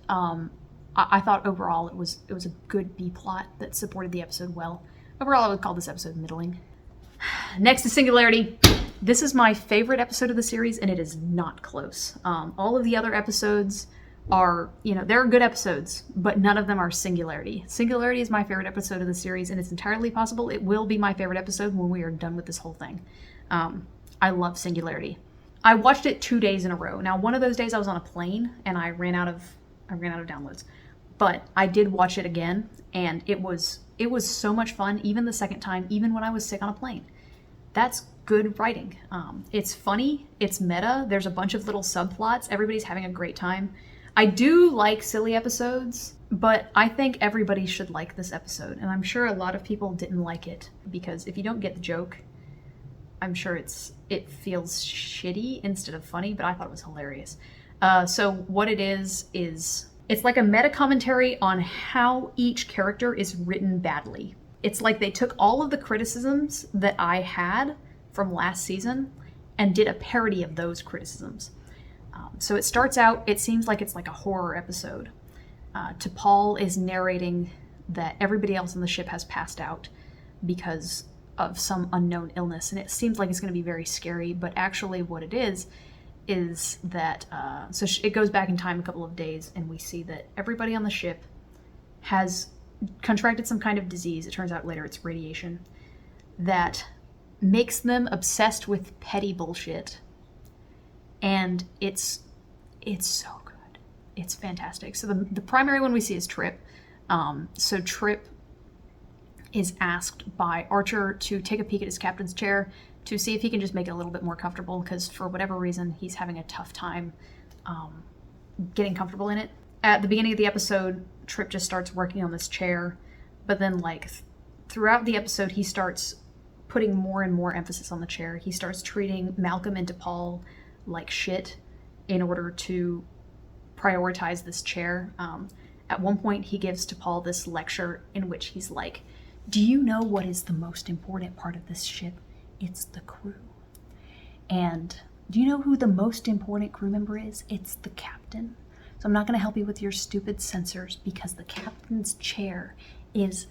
I thought overall it was a good B-plot that supported the episode well. Overall, I would call this episode middling. Next is Singularity. This is my favorite episode of the series, and it is not close. All of the other episodes are, they're good episodes, but none of them are Singularity. Singularity is my favorite episode of the series, and it's entirely possible it will be my favorite episode when we are done with this whole thing. I love Singularity. I watched it 2 days in a row. Now, one of those days I was on a plane, and I ran out of downloads. But I did watch it again, and it was so much fun, even the second time, even when I was sick on a plane. That's good writing. It's funny, it's meta, there's a bunch of little subplots, everybody's having a great time. I do like silly episodes, but I think everybody should like this episode, and I'm sure a lot of people didn't like it, because if you don't get the joke, I'm sure it feels shitty instead of funny, but I thought it was hilarious. So what it is it's like a meta commentary on how each character is written badly. It's like they took all of the criticisms that I had from last season and did a parody of those criticisms. So it starts out, it seems like it's like a horror episode. T'Pol is narrating that everybody else on the ship has passed out because of some unknown illness, and it seems like it's going to be very scary, but actually what it is that, it goes back in time a couple of days, and we see that everybody on the ship has contracted some kind of disease. It turns out later it's radiation that makes them obsessed with petty bullshit, and it's so good. It's fantastic. So the primary one we see is Trip. So Trip is asked by Archer to take a peek at his captain's chair to see if he can just make it a little bit more comfortable, because for whatever reason he's having a tough time getting comfortable in it. At the beginning of the episode, Trip just starts working on this chair, but then throughout the episode he starts putting more and more emphasis on the chair. He starts treating Malcolm and T'Pol like shit in order to prioritize this chair. At one point he gives T'Pol this lecture in which he's like, do you know what is the most important part of this ship? It's the crew. And do you know who the most important crew member is? It's the captain. So I'm not going to help you with your stupid sensors, because the captain's chair is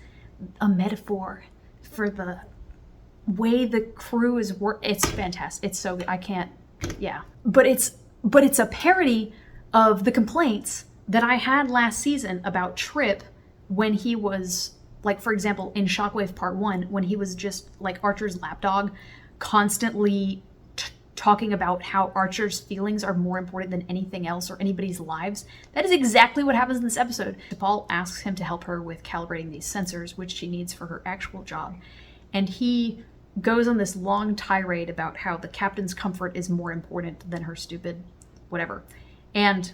a metaphor for the way the crew is It's fantastic. It's so good. I can't, yeah. But it's a parody of the complaints that I had last season about Trip when he was, for example, in Shockwave Part 1, when he was just Archer's lapdog, constantly talking about how Archer's feelings are more important than anything else or anybody's lives. That is exactly what happens in this episode. T'Pol asks him to help her with calibrating these sensors, which she needs for her actual job. And he goes on this long tirade about how the captain's comfort is more important than her stupid whatever. And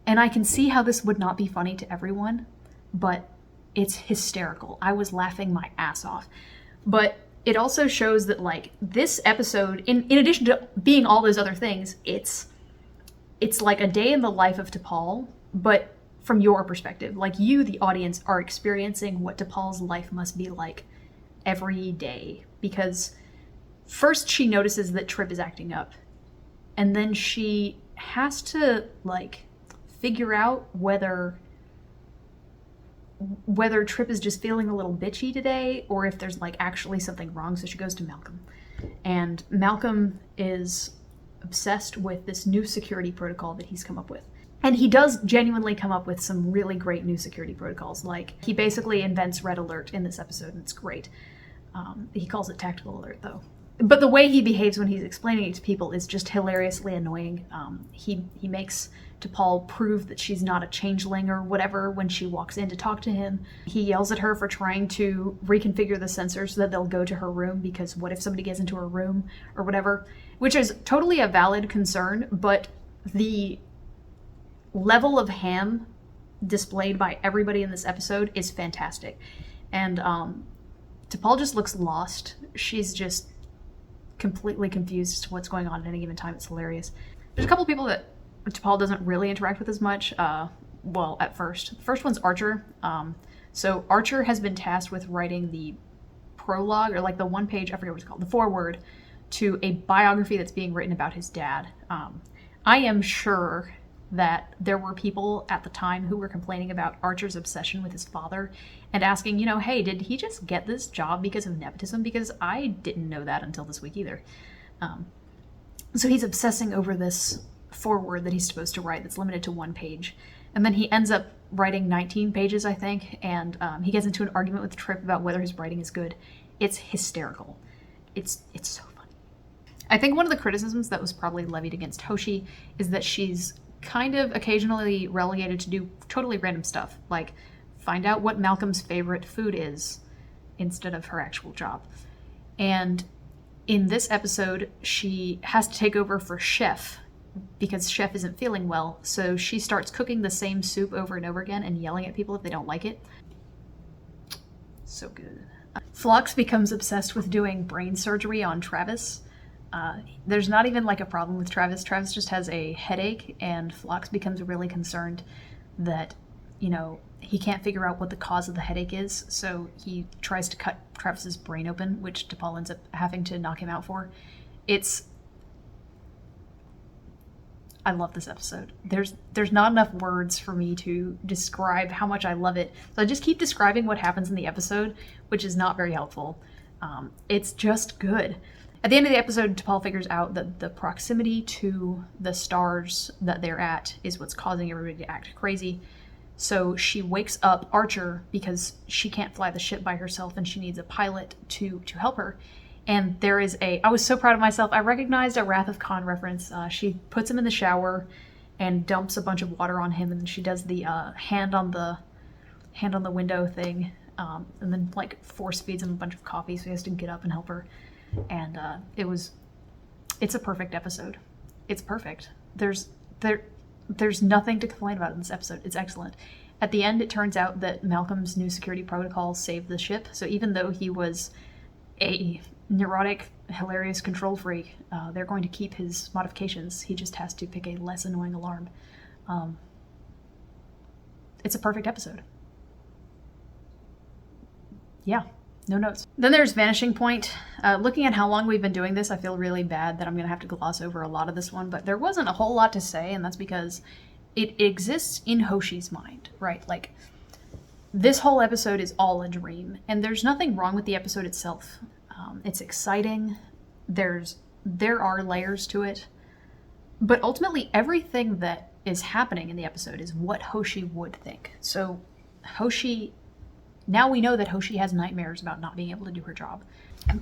I can see how this would not be funny to everyone, but it's hysterical. I was laughing my ass off. But it also shows that this episode, in addition to being all those other things, it's like a day in the life of T'Pol, but from your perspective. You, the audience, are experiencing what T'Pol's life must be like every day. Because first she notices that Trip is acting up, and then she has to like figure out whether Trip is just feeling a little bitchy today or if there's like actually something wrong. So she goes to Malcolm, and Malcolm is obsessed with this new security protocol that he's come up with. And he does genuinely come up with some really great new security protocols. Like, he basically invents Red Alert in this episode, and it's great. He calls it Tactical Alert, though. But the way he behaves when he's explaining it to people is just hilariously annoying. He makes T'Pol prove that she's not a changeling or whatever when she walks in to talk to him. He yells at her for trying to reconfigure the sensor so that they'll go to her room, because what if somebody gets into her room or whatever? Which is totally a valid concern, but the level of ham displayed by everybody in this episode is fantastic. And T'Pol just looks lost. She's just completely confused as to what's going on at any given time. It's hilarious. There's a couple people that T'Pol doesn't really interact with as much. Well, at first. The first one's Archer. So Archer has been tasked with writing the prologue, or like the one page, I forget what it's called, the foreword to a biography that's being written about his dad. I am sure that there were people at the time who were complaining about Archer's obsession with his father and asking, hey, did he just get this job because of nepotism? Because I didn't know that until this week either. So he's obsessing over this foreword that he's supposed to write that's limited to one page. And then he ends up writing 19 pages, I think, and he gets into an argument with Trip about whether his writing is good. It's hysterical. It's so funny. I think one of the criticisms that was probably levied against Hoshi is that she's kind of occasionally relegated to do totally random stuff, like find out what Malcolm's favorite food is instead of her actual job. And in this episode, she has to take over for Chef because Chef isn't feeling well, so she starts cooking the same soup over and over again and yelling at people if they don't like it. So good. Phlox becomes obsessed with doing brain surgery on Travis. There's not even like a problem with Travis. Travis just has a headache, and Phlox becomes really concerned that, he can't figure out what the cause of the headache is, so he tries to cut Travis's brain open, which T'Pol ends up having to knock him out for. I love this episode. There's not enough words for me to describe how much I love it, so I just keep describing what happens in the episode, which is not very helpful. It's just good. At the end of the episode, T'Pol figures out that the proximity to the stars that they're at is what's causing everybody to act crazy. So she wakes up Archer because she can't fly the ship by herself and she needs a pilot to help her. And there is I was so proud of myself. I recognized a Wrath of Khan reference. She puts him in the shower and dumps a bunch of water on him, and then she does the hand on the window thing, and then like force feeds him a bunch of coffee, so he has to get up and help her. And it's a perfect episode. It's perfect. There's nothing to complain about in this episode. It's excellent. At the end, it turns out that Malcolm's new security protocol saved the ship. So even though he was a neurotic, hilarious control freak, they're going to keep his modifications. He just has to pick a less annoying alarm. It's a perfect episode. Yeah. No notes. Then there's Vanishing Point. Looking at how long we've been doing this, I feel really bad that I'm going to have to gloss over a lot of this one, but there wasn't a whole lot to say, and that's because it exists in Hoshi's mind, right? Like, this whole episode is all a dream, and there's nothing wrong with the episode itself. It's exciting. There are layers to it, but ultimately everything that is happening in the episode is what Hoshi would think. So now we know that Hoshi has nightmares about not being able to do her job.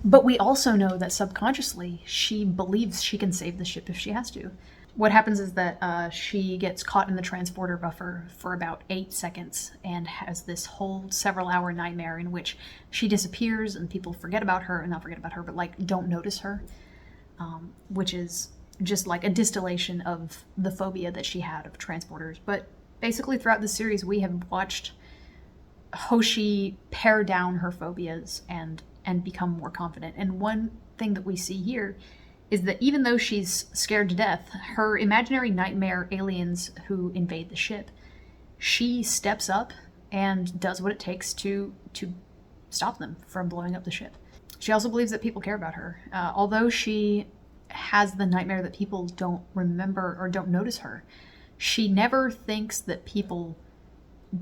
But we also know that subconsciously she believes she can save the ship if she has to. What happens is that she gets caught in the transporter buffer for about 8 seconds and has this whole several-hour nightmare in which she disappears and people forget about her, not forget about her, but like don't notice her, which is just like a distillation of the phobia that she had of transporters. But basically throughout the series we have watched Hoshi pare down her phobias and become more confident. And one thing that we see here is that even though she's scared to death, her imaginary nightmare aliens who invade the ship, she steps up and does what it takes to stop them from blowing up the ship. She also believes that people care about her. Although she has the nightmare that people don't remember or don't notice her. She never thinks that people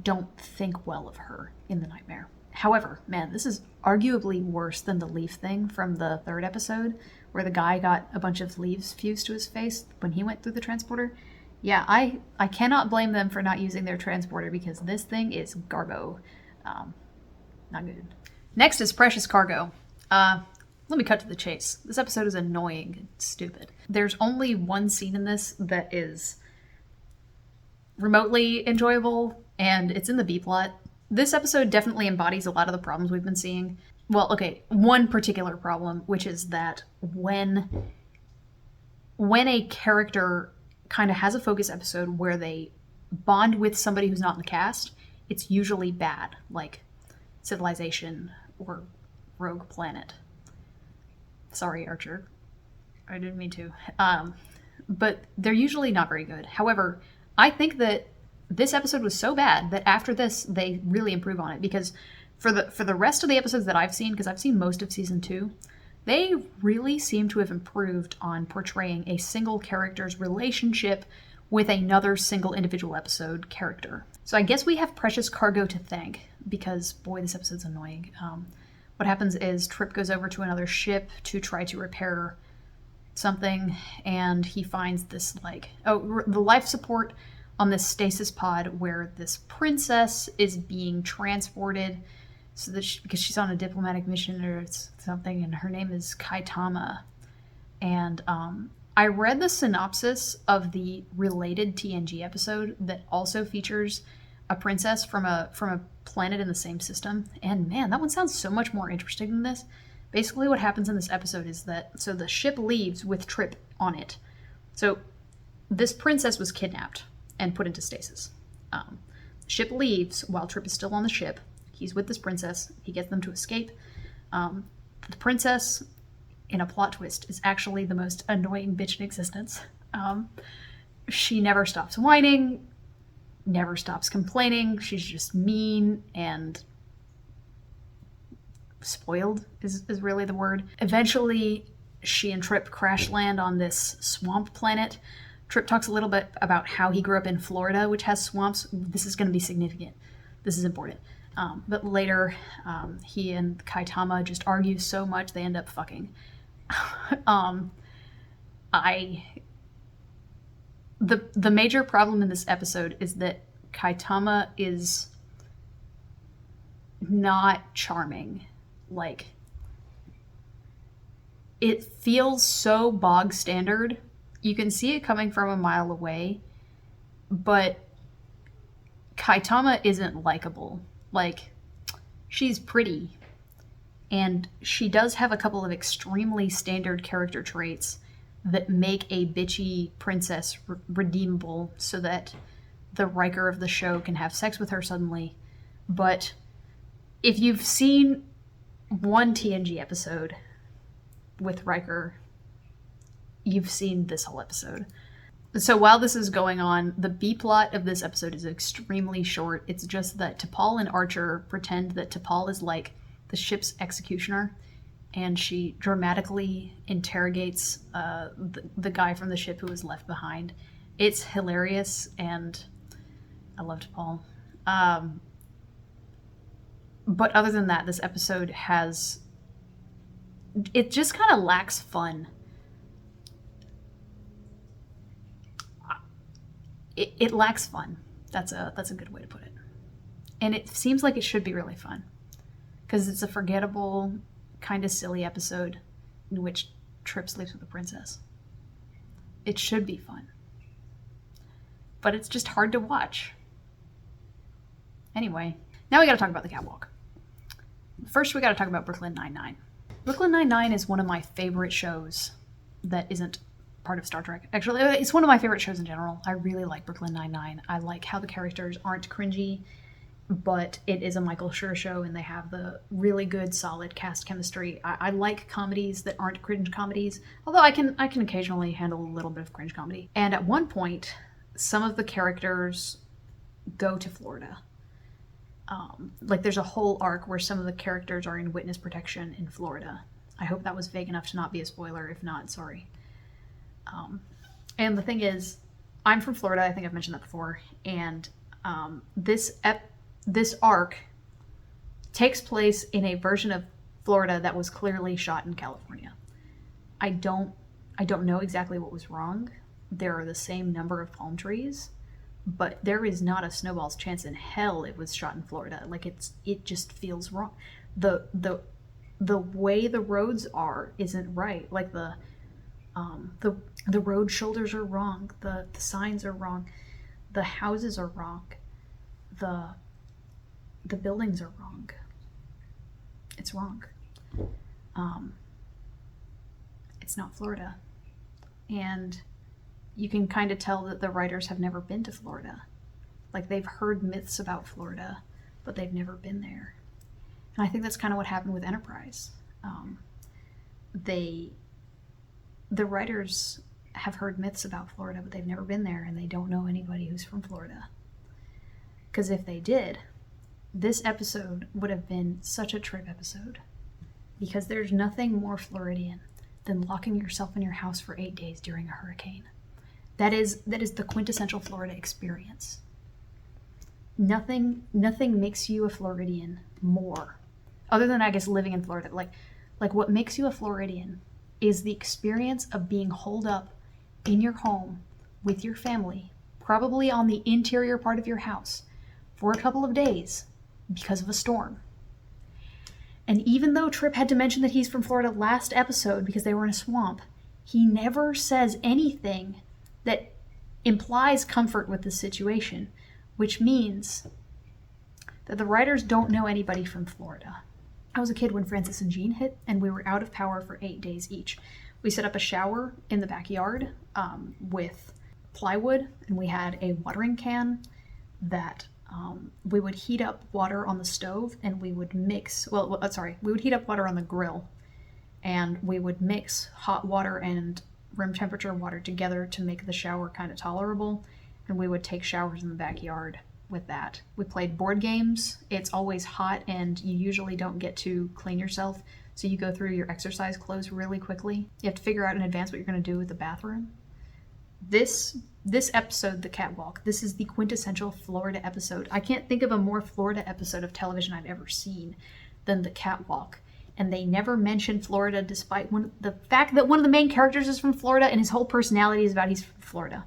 don't think well of her in the nightmare. However, man, this is arguably worse than the leaf thing from the 3rd episode, where the guy got a bunch of leaves fused to his face when he went through the transporter. Yeah, I cannot blame them for not using their transporter, because this thing is garbo. Not good. Next is Precious Cargo. Let me cut to the chase. This episode is annoying and stupid. There's only one scene in this that is remotely enjoyable, and it's in the B-plot. This episode definitely embodies a lot of the problems we've been seeing. Well, okay, one particular problem, which is that when a character kind of has a focus episode where they bond with somebody who's not in the cast, it's usually bad, like Civilization or Rogue Planet. Sorry, Archer. I didn't mean to. But they're usually not very good. However, I think that this episode was so bad that after this, they really improve on it. Because for the rest of the episodes that I've seen, because I've seen most of season 2, they really seem to have improved on portraying a single character's relationship with another single individual episode character. So I guess we have Precious Cargo to thank, because boy, this episode's annoying. What happens is Trip goes over to another ship to try to repair something, and he finds this, the life support on this stasis pod where this princess is being transported, so that because she's on a diplomatic mission or something, and her name is Kaitama. And I read the synopsis of the related TNG episode that also features a princess from a planet in the same system, and man, that one sounds so much more interesting than this. Basically what happens in this episode is that, so the ship leaves with Trip on it. So this princess was kidnapped and put into stasis. The ship leaves while Trip is still on the ship. He's with this princess. He gets them to escape. The princess, in a plot twist, is actually the most annoying bitch in existence. She never stops whining, never stops complaining. She's just mean and spoiled is really the word. Eventually, she and Trip crash land on this swamp planet. Trip talks a little bit about how he grew up in Florida, which has swamps. This is going to be significant. This is important. But later, he and Kaitama just argue so much they end up fucking. The major problem in this episode is that Kaitama is not charming. Like, it feels so bog standard. You can see it coming from a mile away, but Kaitama isn't likable. Like, she's pretty, and she does have a couple of extremely standard character traits that make a bitchy princess redeemable so that the Riker of the show can have sex with her suddenly. But if you've seen one TNG episode with Riker, you've seen this whole episode. So while this is going on, the B-plot of this episode is extremely short. It's just that T'Pol and Archer pretend that T'Pol is like the ship's executioner, and she dramatically interrogates the guy from the ship who was left behind. It's hilarious, and I love T'Pol. But other than that, this episode it just kind of lacks fun. It lacks fun. That's a good way to put it. And it seems like it should be really fun, because it's a forgettable, kind of silly episode in which Trip sleeps with a princess. It should be fun. But it's just hard to watch. Anyway, now we gotta talk about the catwalk. First, we gotta talk about Brooklyn Nine-Nine. Brooklyn Nine-Nine is one of my favorite shows that isn't part of Star Trek. Actually, it's one of my favorite shows in general. I really like Brooklyn Nine-Nine. I like how the characters aren't cringy, but it is a Michael Schur show, and they have the really good, solid cast chemistry. I like comedies that aren't cringe comedies, although I can occasionally handle a little bit of cringe comedy. And at one point, some of the characters go to Florida. There's a whole arc where some of the characters are in witness protection in Florida. I hope that was vague enough to not be a spoiler. If not, sorry. And the thing is, I'm from Florida. I think I've mentioned that before. And this arc takes place in a version of Florida that was clearly shot in California. I don't know exactly what was wrong. There are the same number of palm trees, but there is not a snowball's chance in hell it was shot in Florida. Like it just feels wrong. The way the roads are isn't right. Like the road shoulders are wrong. The signs are wrong. The houses are wrong. The buildings are wrong. It's wrong. It's not Florida. And you can kind of tell that the writers have never been to Florida. Like, they've heard myths about Florida, but they've never been there. And I think that's kind of what happened with Enterprise. The writers have heard myths about Florida, but they've never been there, and they don't know anybody who's from Florida. Because if they did, this episode would have been such a trip episode. Because there's nothing more Floridian than locking yourself in your house for 8 days during a hurricane. That is the quintessential Florida experience. Nothing makes you a Floridian more, other than, I guess, living in Florida. Like what makes you a Floridian is the experience of being holed up in your home with your family, probably on the interior part of your house, for a couple of days because of a storm. And even though Trip had to mention that he's from Florida last episode because they were in a swamp, he never says anything that implies comfort with the situation, which means that the writers don't know anybody from Florida. I was a kid when Francis and Jean hit, and we were out of power for 8 days each. We set up a shower in the backyard with plywood, and we had a watering can that we would heat up water on the stove, and we would mix, we would heat up water on the grill, and we would mix hot water and room temperature water together to make the shower kind of tolerable, and we would take showers in the backyard with that. We played board games. It's always hot, and you usually don't get to clean yourself, so you go through your exercise clothes really quickly. You have to figure out in advance what you're going to do with the bathroom. This episode, The Catwalk, this is the quintessential Florida episode. I can't think of a more Florida episode of television I've ever seen than The Catwalk. And they never mention Florida, despite the fact that one of the main characters is from Florida and his whole personality is about he's from Florida.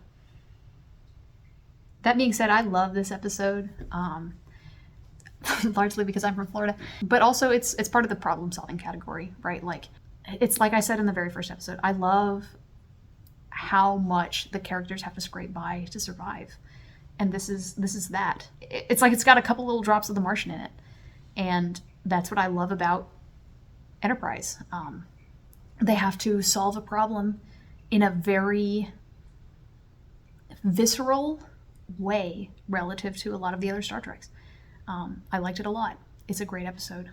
That being said, I love this episode, largely because I'm from Florida. But also, it's part of the problem-solving category, right? Like, it's like I said in the very first episode, I love how much the characters have to scrape by to survive. And this is that. It's like it's got a couple little drops of the Martian in it. And that's what I love about Enterprise. They have to solve a problem in a very visceral way relative to a lot of the other Star Treks. I liked it a lot. It's a great episode.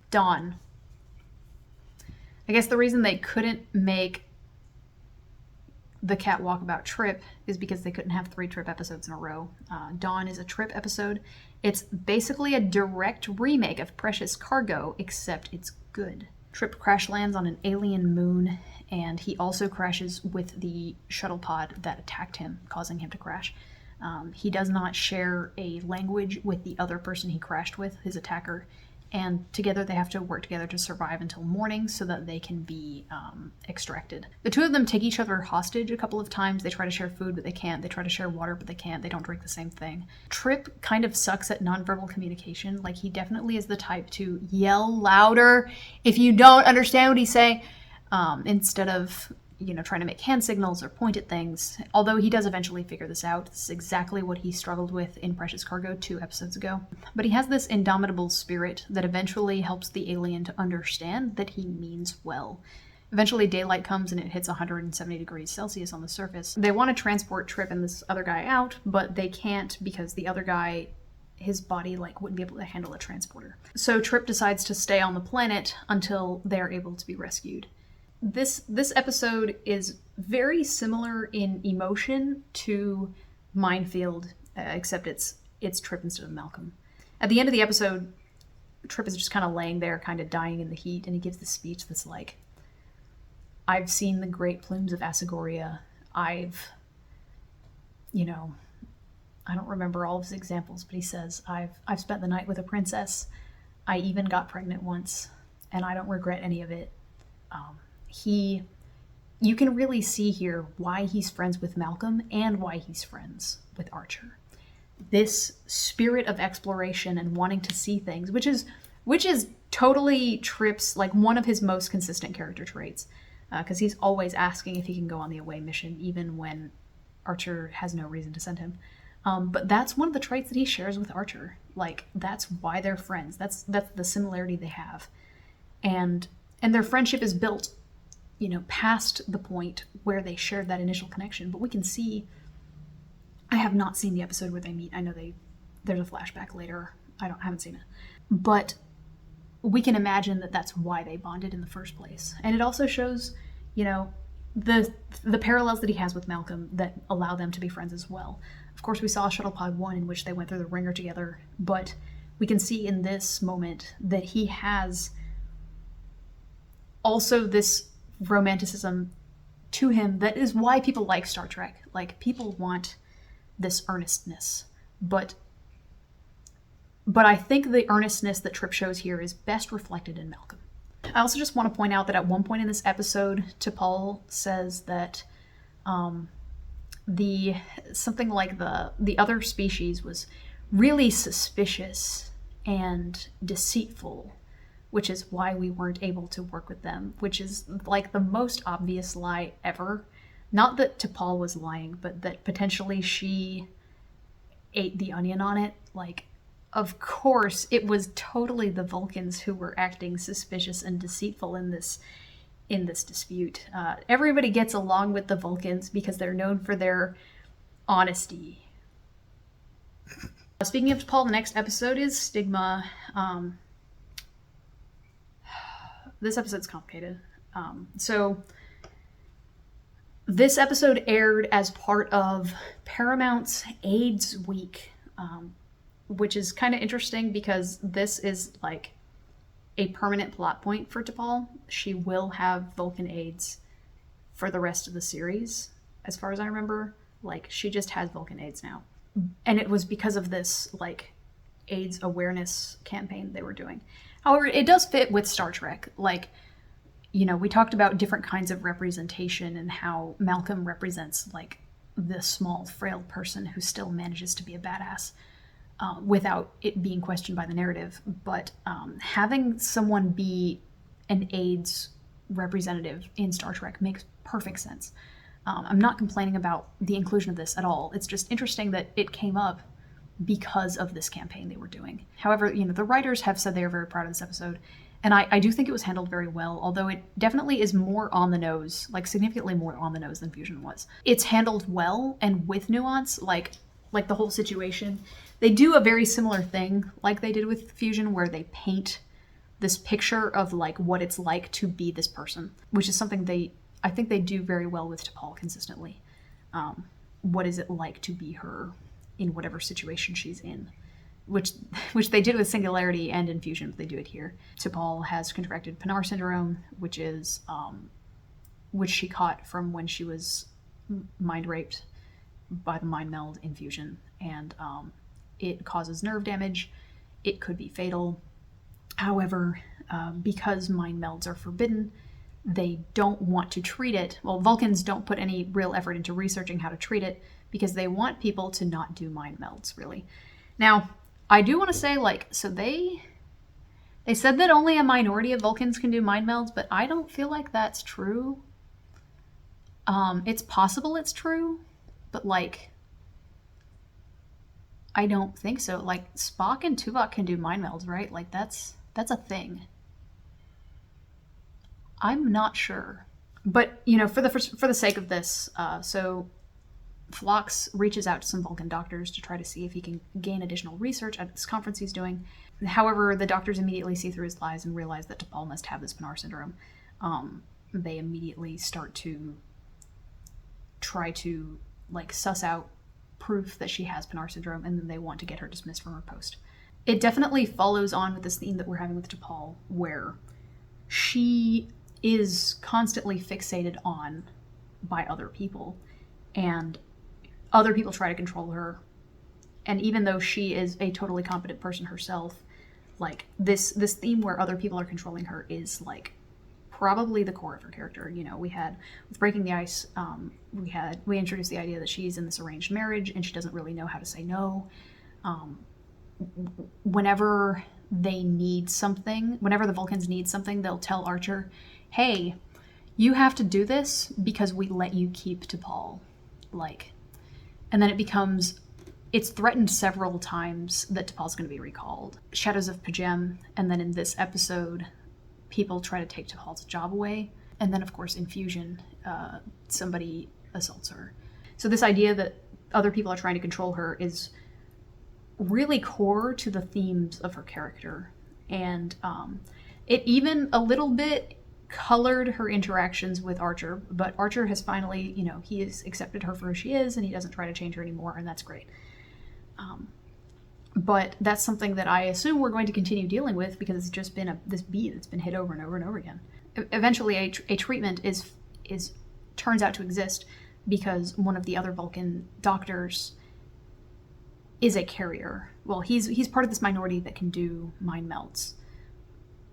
Dawn. I guess the reason they couldn't make The Catwalk about Trip is because they couldn't have 3 Trip episodes in a row. Dawn is a Trip episode. It's basically a direct remake of Precious Cargo, except it's good. Trip crash lands on an alien moon, and he also crashes with the shuttle pod that attacked him, causing him to crash. He does not share a language with the other person he crashed with, his attacker, and together they have to work together to survive until morning so that they can be extracted. The two of them take each other hostage a couple of times. They try to share food, but they can't. They try to share water, but they can't. They don't drink the same thing. Trip kind of sucks at nonverbal communication. Like, he definitely is the type to yell louder if you don't understand what he's saying, instead of, trying to make hand signals or point at things. Although he does eventually figure this out. This is exactly what he struggled with in Precious Cargo 2 episodes ago. But he has this indomitable spirit that eventually helps the alien to understand that he means well. Eventually daylight comes and it hits 170 degrees Celsius on the surface. They want to transport Trip and this other guy out, but they can't because the other guy, his body wouldn't be able to handle a transporter. So Trip decides to stay on the planet until they're able to be rescued. This episode is very similar in emotion to Minefield, except it's Trip instead of Malcolm. At the end of the episode, Trip is just kind of laying there, kind of dying in the heat, and he gives this speech that's like, I've seen the great plumes of Asagoria. I've, I don't remember all of his examples, but he says, I've spent the night with a princess. I even got pregnant once, and I don't regret any of it. You can really see here why he's friends with Malcolm and why he's friends with Archer. This spirit of exploration and wanting to see things, which is totally Tripp's, like, one of his most consistent character traits, because he's always asking if he can go on the away mission, even when Archer has no reason to send him. But that's one of the traits that he shares with Archer. Like, that's why they're friends. That's the similarity they have. And their friendship is built, past the point where they shared that initial connection. But we can see, I have not seen the episode where they meet. I know there's a flashback later. Haven't seen it. But we can imagine that that's why they bonded in the first place. And it also shows, the parallels that he has with Malcolm that allow them to be friends as well. Of course, we saw Shuttlepod 1 in which they went through the ringer together, but we can see in this moment that he has also this romanticism to him that is why people like Star Trek. Like, people want this earnestness, but I think the earnestness that Tripp shows here is best reflected in Malcolm. I also just want to point out that at one point in this episode, T'Pol says that the other species was really suspicious and deceitful, which is why we weren't able to work with them, which is like the most obvious lie ever. Not that T'Pol was lying, but that potentially she ate the onion on it. Like, of course, it was totally the Vulcans who were acting suspicious and deceitful in this dispute. Everybody gets along with the Vulcans because they're known for their honesty. Speaking of T'Pol, the next episode is Stigma. This episode's complicated. So this episode aired as part of Paramount's AIDS Week, which is kind of interesting because this is like a permanent plot point for T'Pol. She will have Vulcan AIDS for the rest of the series, as far as I remember. Like, she just has Vulcan AIDS now. And it was because of this, like, AIDS awareness campaign they were doing. However, it does fit with Star Trek. Like, we talked about different kinds of representation and how Malcolm represents, like, the small, frail person who still manages to be a badass. Without it being questioned by the narrative. But having someone be an AIDS representative in Star Trek makes perfect sense. I'm not complaining about the inclusion of this at all. It's just interesting that it came up because of this campaign they were doing. However, the writers have said they are very proud of this episode, and I do think it was handled very well, although it definitely is more on the nose, like significantly more on the nose than Fusion was. It's handled well and with nuance, like the whole situation. They do a very similar thing like they did with Fusion, where they paint this picture of like what it's like to be this person, which is something I think they do very well with T'Pol consistently. What is it like to be her in whatever situation she's in? Which they did with Singularity and in Fusion, but they do it here. T'Pol has contracted Pinar syndrome, which she caught from when she was mind raped by the mind meld in Fusion, and it causes nerve damage. It could be fatal. However, because mind melds are forbidden, they don't want to treat it. Well, Vulcans don't put any real effort into researching how to treat it because they want people to not do mind melds, really. Now, I do want to say, so they said that only a minority of Vulcans can do mind melds, but I don't feel like that's true. It's possible it's true, but I don't think so. Like, Spock and Tuvok can do mind melds, right? Like, that's a thing. I'm not sure. But, for the sake of this, so Phlox reaches out to some Vulcan doctors to try to see if he can gain additional research at this conference he's doing. However, the doctors immediately see through his lies and realize that T'Pol must have this Pinar syndrome. They immediately start to try to, suss out proof that she has Pinar syndrome, and then they want to get her dismissed from her post. It definitely follows on with this theme that we're having with T'Pol, where she is constantly fixated on by other people, and other people try to control her. And even though she is a totally competent person herself, like this theme where other people are controlling her is like probably the core of her character. You know, we had with Breaking the Ice, we introduced the idea that she's in this arranged marriage and she doesn't really know how to say no. Whenever they need something, whenever the Vulcans need something, they'll tell Archer, hey, you have to do this because we let you keep T'Pol. Like, and then it's threatened several times that T'Pol's going to be recalled. Shadows of Pajem, and then in this episode, people try to take T'Pol's job away. And then, of course, in Fusion, somebody assaults her. So this idea that other people are trying to control her is really core to the themes of her character. And it even a little bit colored her interactions with Archer, but Archer has finally, you know, he has accepted her for who she is, and he doesn't try to change her anymore, and that's great. But that's something that I assume we're going to continue dealing with because it's just been this beat that's been hit over and over and over again. Eventually, a treatment turns out to exist because one of the other Vulcan doctors is a carrier. Well, he's part of this minority that can do mind melts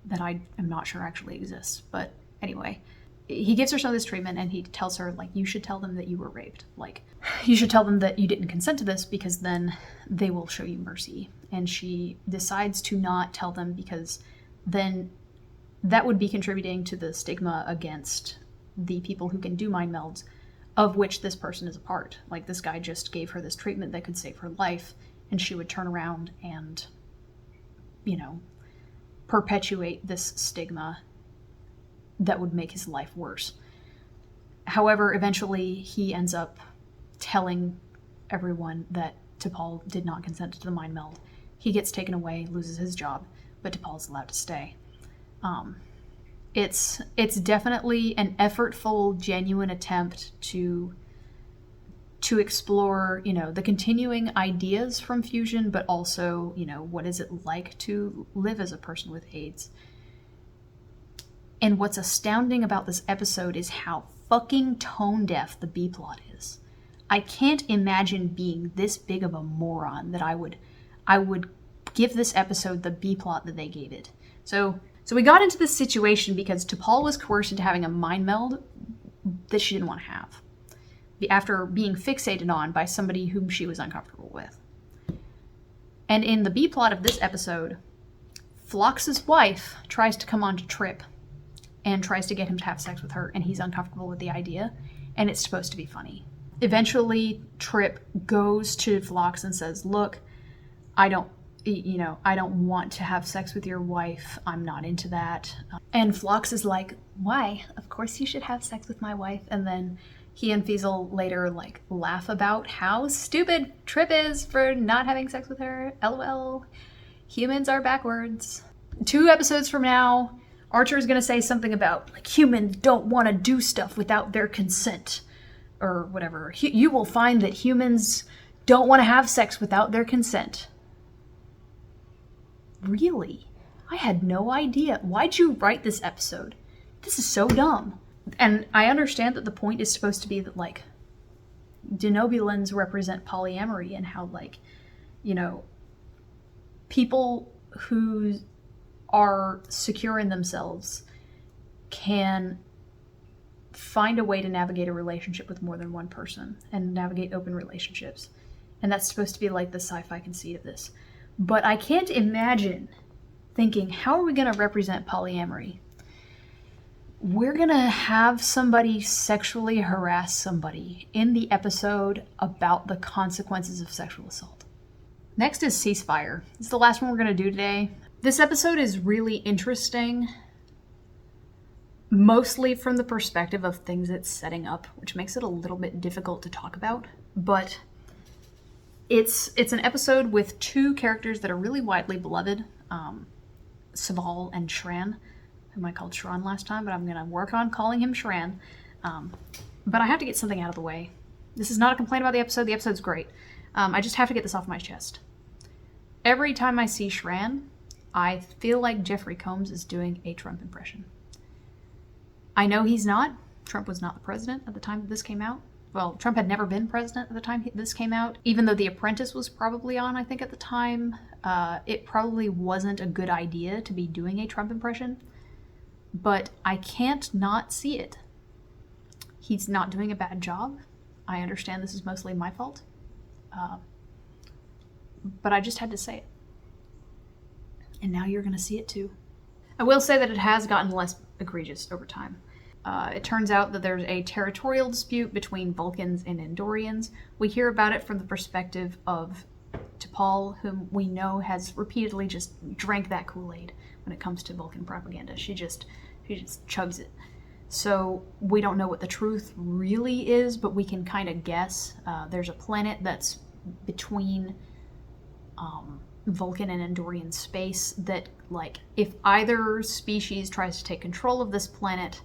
that I am not sure actually exists. But anyway, he gives her some of this treatment and he tells her, like, you should tell them that you were raped. Like, you should tell them that you didn't consent to this because then they will show you mercy. And she decides to not tell them because then that would be contributing to the stigma against the people who can do mind melds, of which this person is a part. Like, this guy just gave her this treatment that could save her life, and she would turn around and, you know, perpetuate this stigma that would make his life worse. However, eventually he ends up telling everyone that T'Pol did not consent to the mind meld. He gets taken away, loses his job, but T'Pol is allowed to stay. It's definitely an effortful, genuine attempt to explore, you know, the continuing ideas from Fusion, but also, you know, what is it like to live as a person with AIDS. And what's astounding about this episode is how fucking tone deaf the B-plot is. I can't imagine being this big of a moron that I would give this episode the B-plot that they gave it. So we got into this situation because T'Pol was coerced into having a mind meld that she didn't want to have, after being fixated on by somebody whom she was uncomfortable with. And in the B-plot of this episode, Phlox's wife tries to come on to Trip and tries to get him to have sex with her, and he's uncomfortable with the idea, and it's supposed to be funny. Eventually, Trip goes to Phlox and says, look, I don't want to have sex with your wife. I'm not into that. And Phlox is like, why? Of course you should have sex with my wife. And then he and Fiesel later like laugh about how stupid Trip is for not having sex with her. LOL. Humans are backwards. 2 episodes from now, Archer is going to say something about like humans don't want to do stuff without their consent or whatever. You will find that humans don't want to have sex without their consent. Really? I had no idea. Why'd you write this episode? This is so dumb. And I understand that the point is supposed to be that, like, denobulins represent polyamory and how, like, you know, people who are secure in themselves can find a way to navigate a relationship with more than one person and navigate open relationships. And that's supposed to be, like, the sci-fi conceit of this. But I can't imagine thinking, how are we going to represent polyamory? We're going to have somebody sexually harass somebody in the episode about the consequences of sexual assault. Next is Ceasefire. It's the last one we're going to do today. This episode is really interesting, mostly from the perspective of things it's setting up, which makes it a little bit difficult to talk about. But it's an episode with 2 characters that are really widely beloved, Saval and Shran, whom I called Shran last time, but I'm going to work on calling him Shran. But I have to get something out of the way. This is not a complaint about the episode. The episode's great. I just have to get this off my chest. Every time I see Shran, I feel like Jeffrey Combs is doing a Trump impression. I know he's not. Trump was not the president at the time that this came out. Well, Trump had never been president at the time this came out. Even though The Apprentice was probably on, I think, at the time, it probably wasn't a good idea to be doing a Trump impression. But I can't not see it. He's not doing a bad job. I understand this is mostly my fault. But I just had to say it. And now you're going to see it too. I will say that it has gotten less egregious over time. It turns out that there's a territorial dispute between Vulcans and Andorians. We hear about it from the perspective of T'Pol, whom we know has repeatedly just drank that Kool-Aid when it comes to Vulcan propaganda. She just chugs it. So we don't know what the truth really is, but we can kind of guess. There's a planet that's between Vulcan and Andorian space that, like, if either species tries to take control of this planet,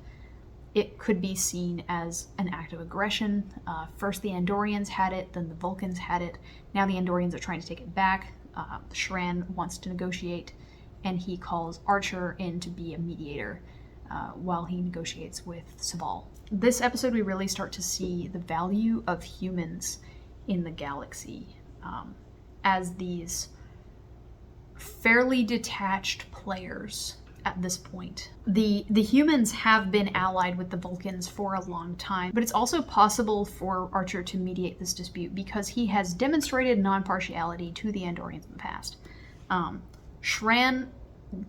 it could be seen as an act of aggression. First the Andorians had it, then the Vulcans had it. Now the Andorians are trying to take it back. Shran wants to negotiate, and he calls Archer in to be a mediator while he negotiates with Saval. This episode, we really start to see the value of humans in the galaxy as these fairly detached players at this point. The humans have been allied with the Vulcans for a long time, but it's also possible for Archer to mediate this dispute because he has demonstrated non-partiality to the Andorians in the past. Shran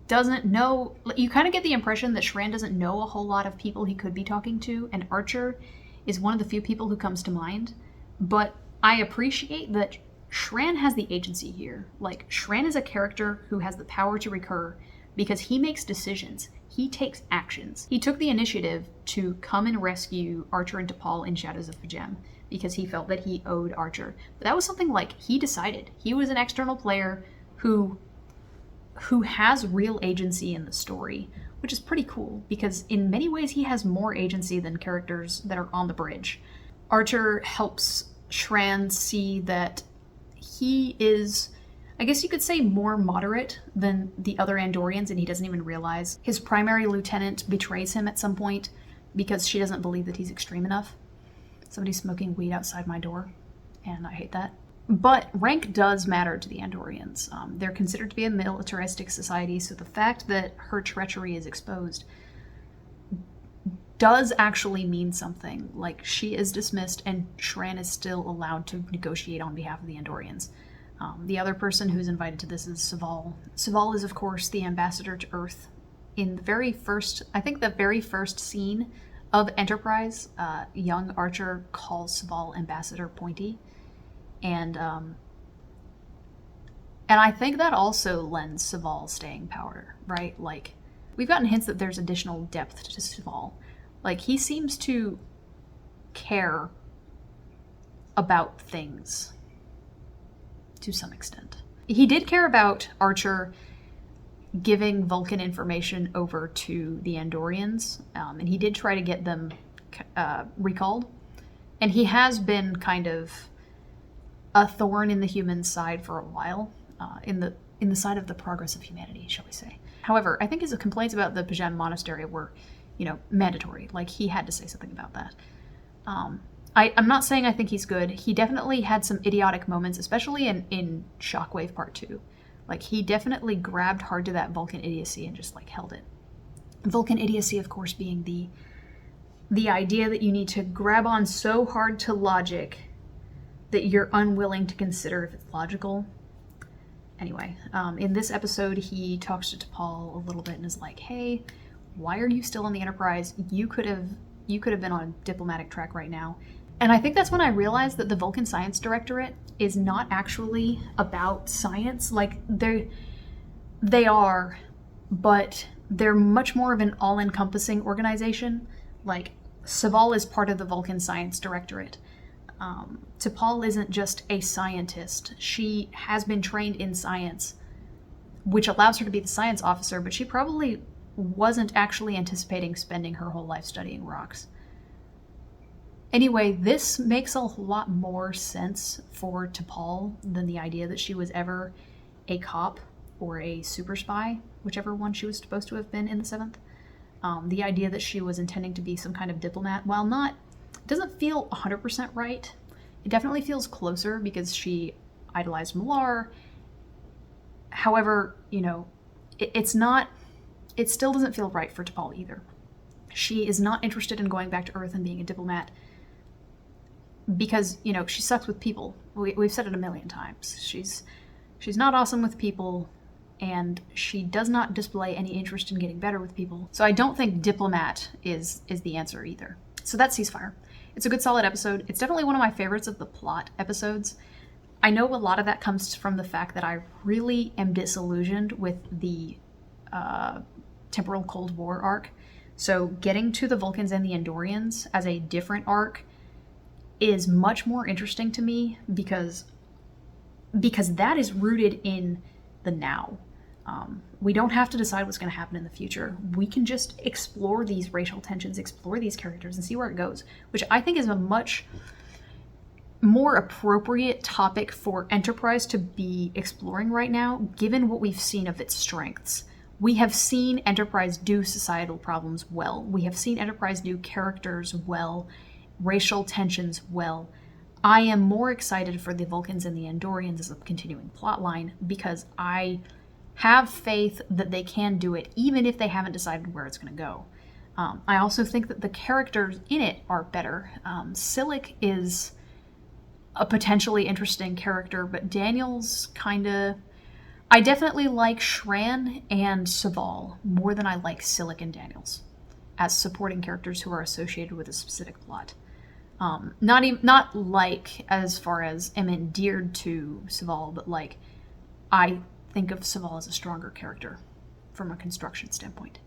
doesn't know, you kind of get the impression that Shran doesn't know a whole lot of people he could be talking to, and Archer is one of the few people who comes to mind, but I appreciate that Shran has the agency here. Like, Shran is a character who has the power to recur because he makes decisions. He takes actions. He took the initiative to come and rescue Archer and T'Pol in Shadows of F'Jem because he felt that he owed Archer. But that was something, like, he decided. He was an external player who has real agency in the story, which is pretty cool because in many ways he has more agency than characters that are on the bridge. Archer helps Shran see that he is, I guess you could say, more moderate than the other Andorians, and he doesn't even realize. His primary lieutenant betrays him at some point because she doesn't believe that he's extreme enough. Somebody's smoking weed outside my door, and I hate that. But rank does matter to the Andorians. They're considered to be a militaristic society, so the fact that her treachery is exposed does actually mean something. Like, she is dismissed and Shran is still allowed to negotiate on behalf of the Andorians. The other person who's invited to this is Saval. Saval is, of course, the ambassador to Earth. In the very first scene of Enterprise, young Archer calls Saval Ambassador Pointy. And I think that also lends Saval staying power, right? Like, we've gotten hints that there's additional depth to Saval. Like, he seems to care about things to some extent. He did care about Archer giving Vulcan information over to the Andorians, and he did try to get them recalled. And he has been kind of a thorn in the human side for a while, in the side of the progress of humanity, shall we say. However, I think his complaints about the F'Jem Monastery were, mandatory. Like, he had to say something about that. I'm not saying I think he's good. He definitely had some idiotic moments, especially in Shockwave Part 2. Like, he definitely grabbed hard to that Vulcan idiocy and just, like, held it. Vulcan idiocy, of course, being the idea that you need to grab on so hard to logic that you're unwilling to consider if it's logical. Anyway, in this episode, he talks to T'Pol a little bit and is like, hey, why are you still on the Enterprise? You could have been on a diplomatic track right now. And I think that's when I realized that the Vulcan Science Directorate is not actually about science. Like, they are, but they're much more of an all-encompassing organization. Like, Saval is part of the Vulcan Science Directorate. T'Pol isn't just a scientist. She has been trained in science, which allows her to be the science officer, but she probably wasn't actually anticipating spending her whole life studying rocks. Anyway, this makes a lot more sense for T'Pol than the idea that she was ever a cop or a super spy, whichever one she was supposed to have been in the 7th. The idea that she was intending to be some kind of diplomat, while not, it doesn't feel 100% right. It definitely feels closer because she idolized Millar. However, it still doesn't feel right for T'Pol either. She is not interested in going back to Earth and being a diplomat because, she sucks with people. We've said it a million times. She's not awesome with people, and she does not display any interest in getting better with people. So I don't think diplomat is the answer either. So that's Ceasefire. It's a good, solid episode. It's definitely one of my favorites of the plot episodes. I know a lot of that comes from the fact that I really am disillusioned with the temporal Cold War arc. So getting to the Vulcans and the Andorians as a different arc is much more interesting to me because that is rooted in the now. We don't have to decide what's going to happen in the future. We can just explore these racial tensions, explore these characters, and see where it goes, which I think is a much more appropriate topic for Enterprise to be exploring right now, given what we've seen of its strengths. We have seen Enterprise do societal problems well. We have seen Enterprise do characters well, racial tensions well. I am more excited for the Vulcans and the Andorians as a continuing plotline because I have faith that they can do it, even if they haven't decided where it's going to go. I also think that the characters in it are better. Silic is a potentially interesting character, but Daniel's I definitely like Shran and Saval more than I like Silic and Daniels as supporting characters who are associated with a specific plot. Not like as far as am endeared to Saval, but like I think of Saval as a stronger character from a construction standpoint.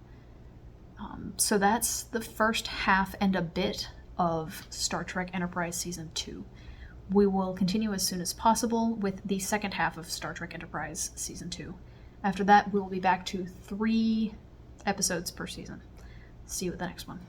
So that's the first half and a bit of Star Trek Enterprise Season 2. We will continue as soon as possible with the second half of Star Trek Enterprise Season 2. After that, we will be back to 3 episodes per season. See you at the next one.